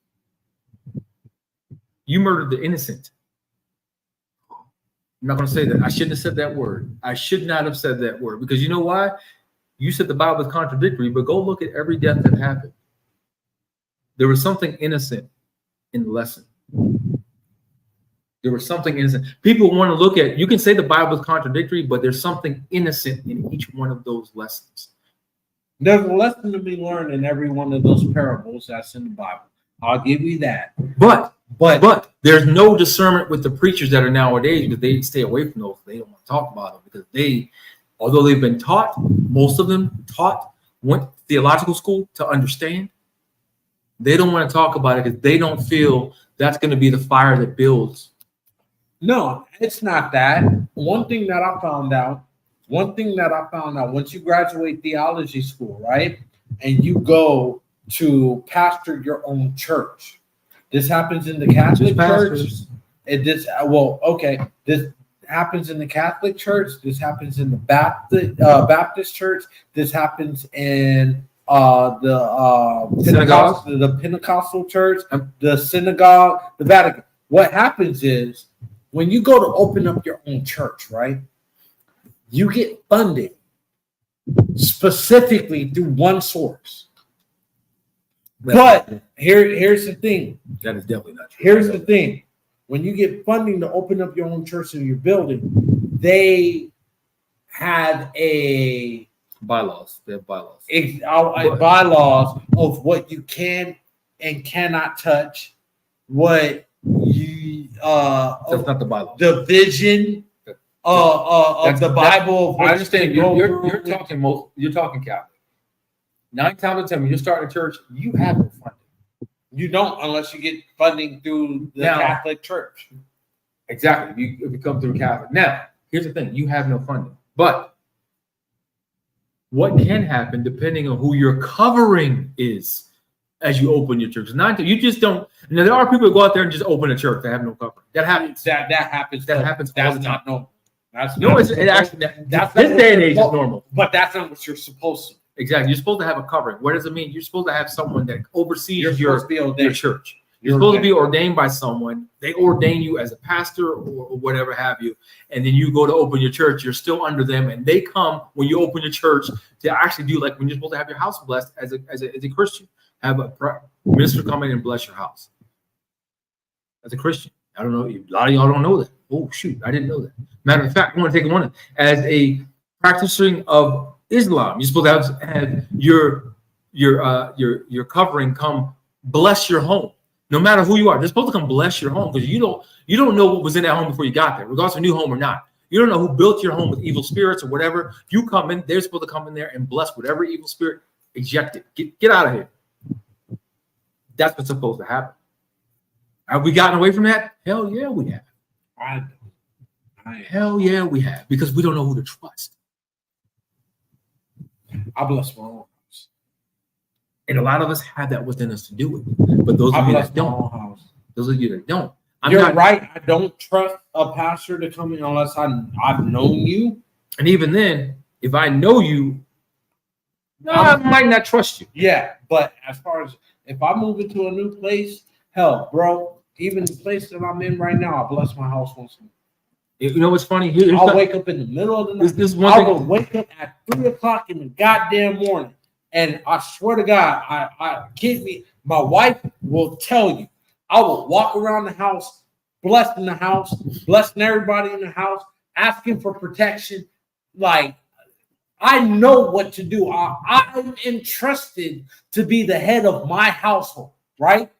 You murdered the innocent. I'm not going to say that. I shouldn't have said that word. I should not have said that word because you know why? You said the Bible is contradictory, but go look at every death that happened. There was something innocent in the lesson. There was something innocent. People want to look at, you can say the Bible is contradictory, but there's something innocent in each one of those lessons. There's a lesson to be learned in every one of those parables that's in the Bible. I'll give you that. But there's no discernment with the preachers that are nowadays, because they stay away from those. They don't want to talk about them because they, although they've been taught, most of them went to theological school to understand. They don't want to talk about it because they don't feel that's going to be the fire that builds. No, it's not that. One thing that I found out once you graduate theology school, right? And you go to pastor your own church. This happens in the Catholic Church. This happens in the Catholic Church. This happens in the Baptist Church. This happens in the Pentecostal Church, the synagogue, the Vatican. What happens is when you go to open up your own church, right? You get funded specifically through one source. But here's the thing. That is definitely not true. Here's the thing. When you get funding to open up your own church in your building, they have bylaws. They have bylaws. Bylaws of what you can and cannot touch, what you that's not the bylaws. The vision of the Bible. I understand. You're talking Catholic. 9 times out of 10, when you're starting a church, you have no funding. You don't unless you get funding through the Catholic Church. Exactly. If you come through Catholic. Now, here's the thing. You have no funding. But what can happen depending on who your covering is as you open your church? You just don't. Now, there are people who go out there and just open a church that have no covering. That happens. That happens. That happens. That's not normal. This day and age is normal. But that's not what you're supposed to. Exactly. You're supposed to have a covering. What does it mean? You're supposed to have someone that oversees your church. You're supposed to be ordained by someone. They ordain you as a pastor or whatever have you. And then you go to open your church. You're still under them. And they come when you open your church to actually do like when you're supposed to have your house blessed as a Christian. Have a minister come in and bless your house. As a Christian. I don't know. A lot of y'all don't know that. Oh, shoot. I didn't know that. Matter of fact, I want to take one. As a practicing of Islam, you're supposed to have your covering come bless your home. No matter who you are, they're supposed to come bless your home because you don't know what was in that home before you got there, regardless of new home or not. You don't know who built your home with evil spirits or whatever. You come in, they're supposed to come in there and bless whatever evil spirit, eject it. Get out of here. That's what's supposed to happen. Have we gotten away from that? Hell yeah, we have. Hell yeah, we have, because we don't know who to trust. I bless my own house. And a lot of us have that within us to do it. But those of you that don't, those of you that don't. You're right. I don't trust a pastor to come in unless I've known you. And even then, if I know you, I might not trust you. Yeah, but as far as if I move into a new place, hell, bro, even the place that I'm in right now, I bless my house once a month. You know what's funny? I'll wake up in the middle of the night. I will wake up at 3:00 in the goddamn morning. And I swear to God, I kid me, my wife will tell you, I will walk around the house, blessing the house, blessing everybody in the house, asking for protection. Like, I know what to do. I'm entrusted to be the head of my household, right?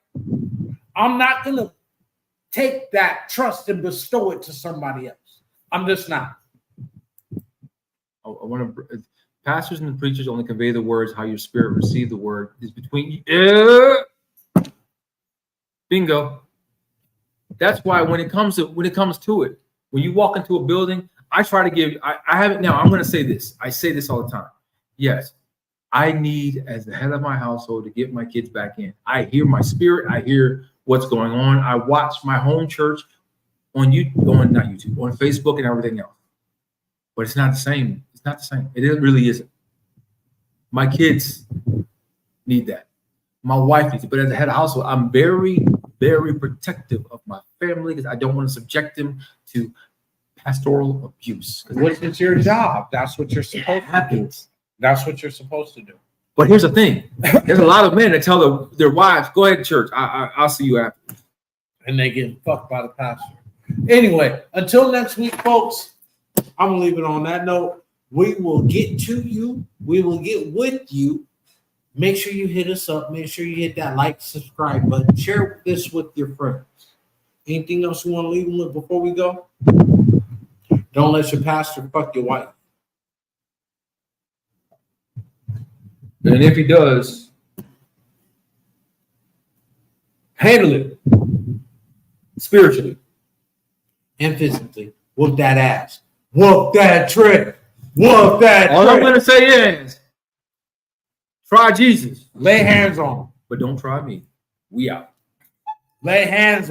I'm not going to take that trust and bestow it to somebody else. I'm just not. I want to. Pastors and preachers only convey the words. How your spirit receive the word is between you. Bingo. That's why when it comes to it, when you walk into a building, I try to give. I haven't now. I'm going to say this. I say this all the time. Yes, I need, as the head of my household, to get my kids back in. I hear my spirit. I hear what's going on. I watch my home church on Facebook and everything else. But it's not the same. It's not the same. It really isn't. My kids need that. My wife needs it. But as a head of household, I'm very, very protective of my family because I don't want to subject them to pastoral abuse. Which is your job. That's what you're supposed to do. That's what you're supposed to do. But here's the thing: there's a lot of men that tell their wives, "Go ahead to church. I'll see you after," and they get fucked by the pastor. Anyway, until next week, folks. I'm gonna leave it on that note. We will get to you. We will get with you. Make sure you hit us up. Make sure you hit that like, subscribe button. Share this with your friends. Anything else you want to leave them with before we go? Don't let your pastor fuck your wife. and if he does, handle it spiritually And physically. Whoop that ass. Whoop that trick. Whoop that All I'm trick. gonna say is, try Jesus, Lay hands on him. but don't try me. We out. Lay hands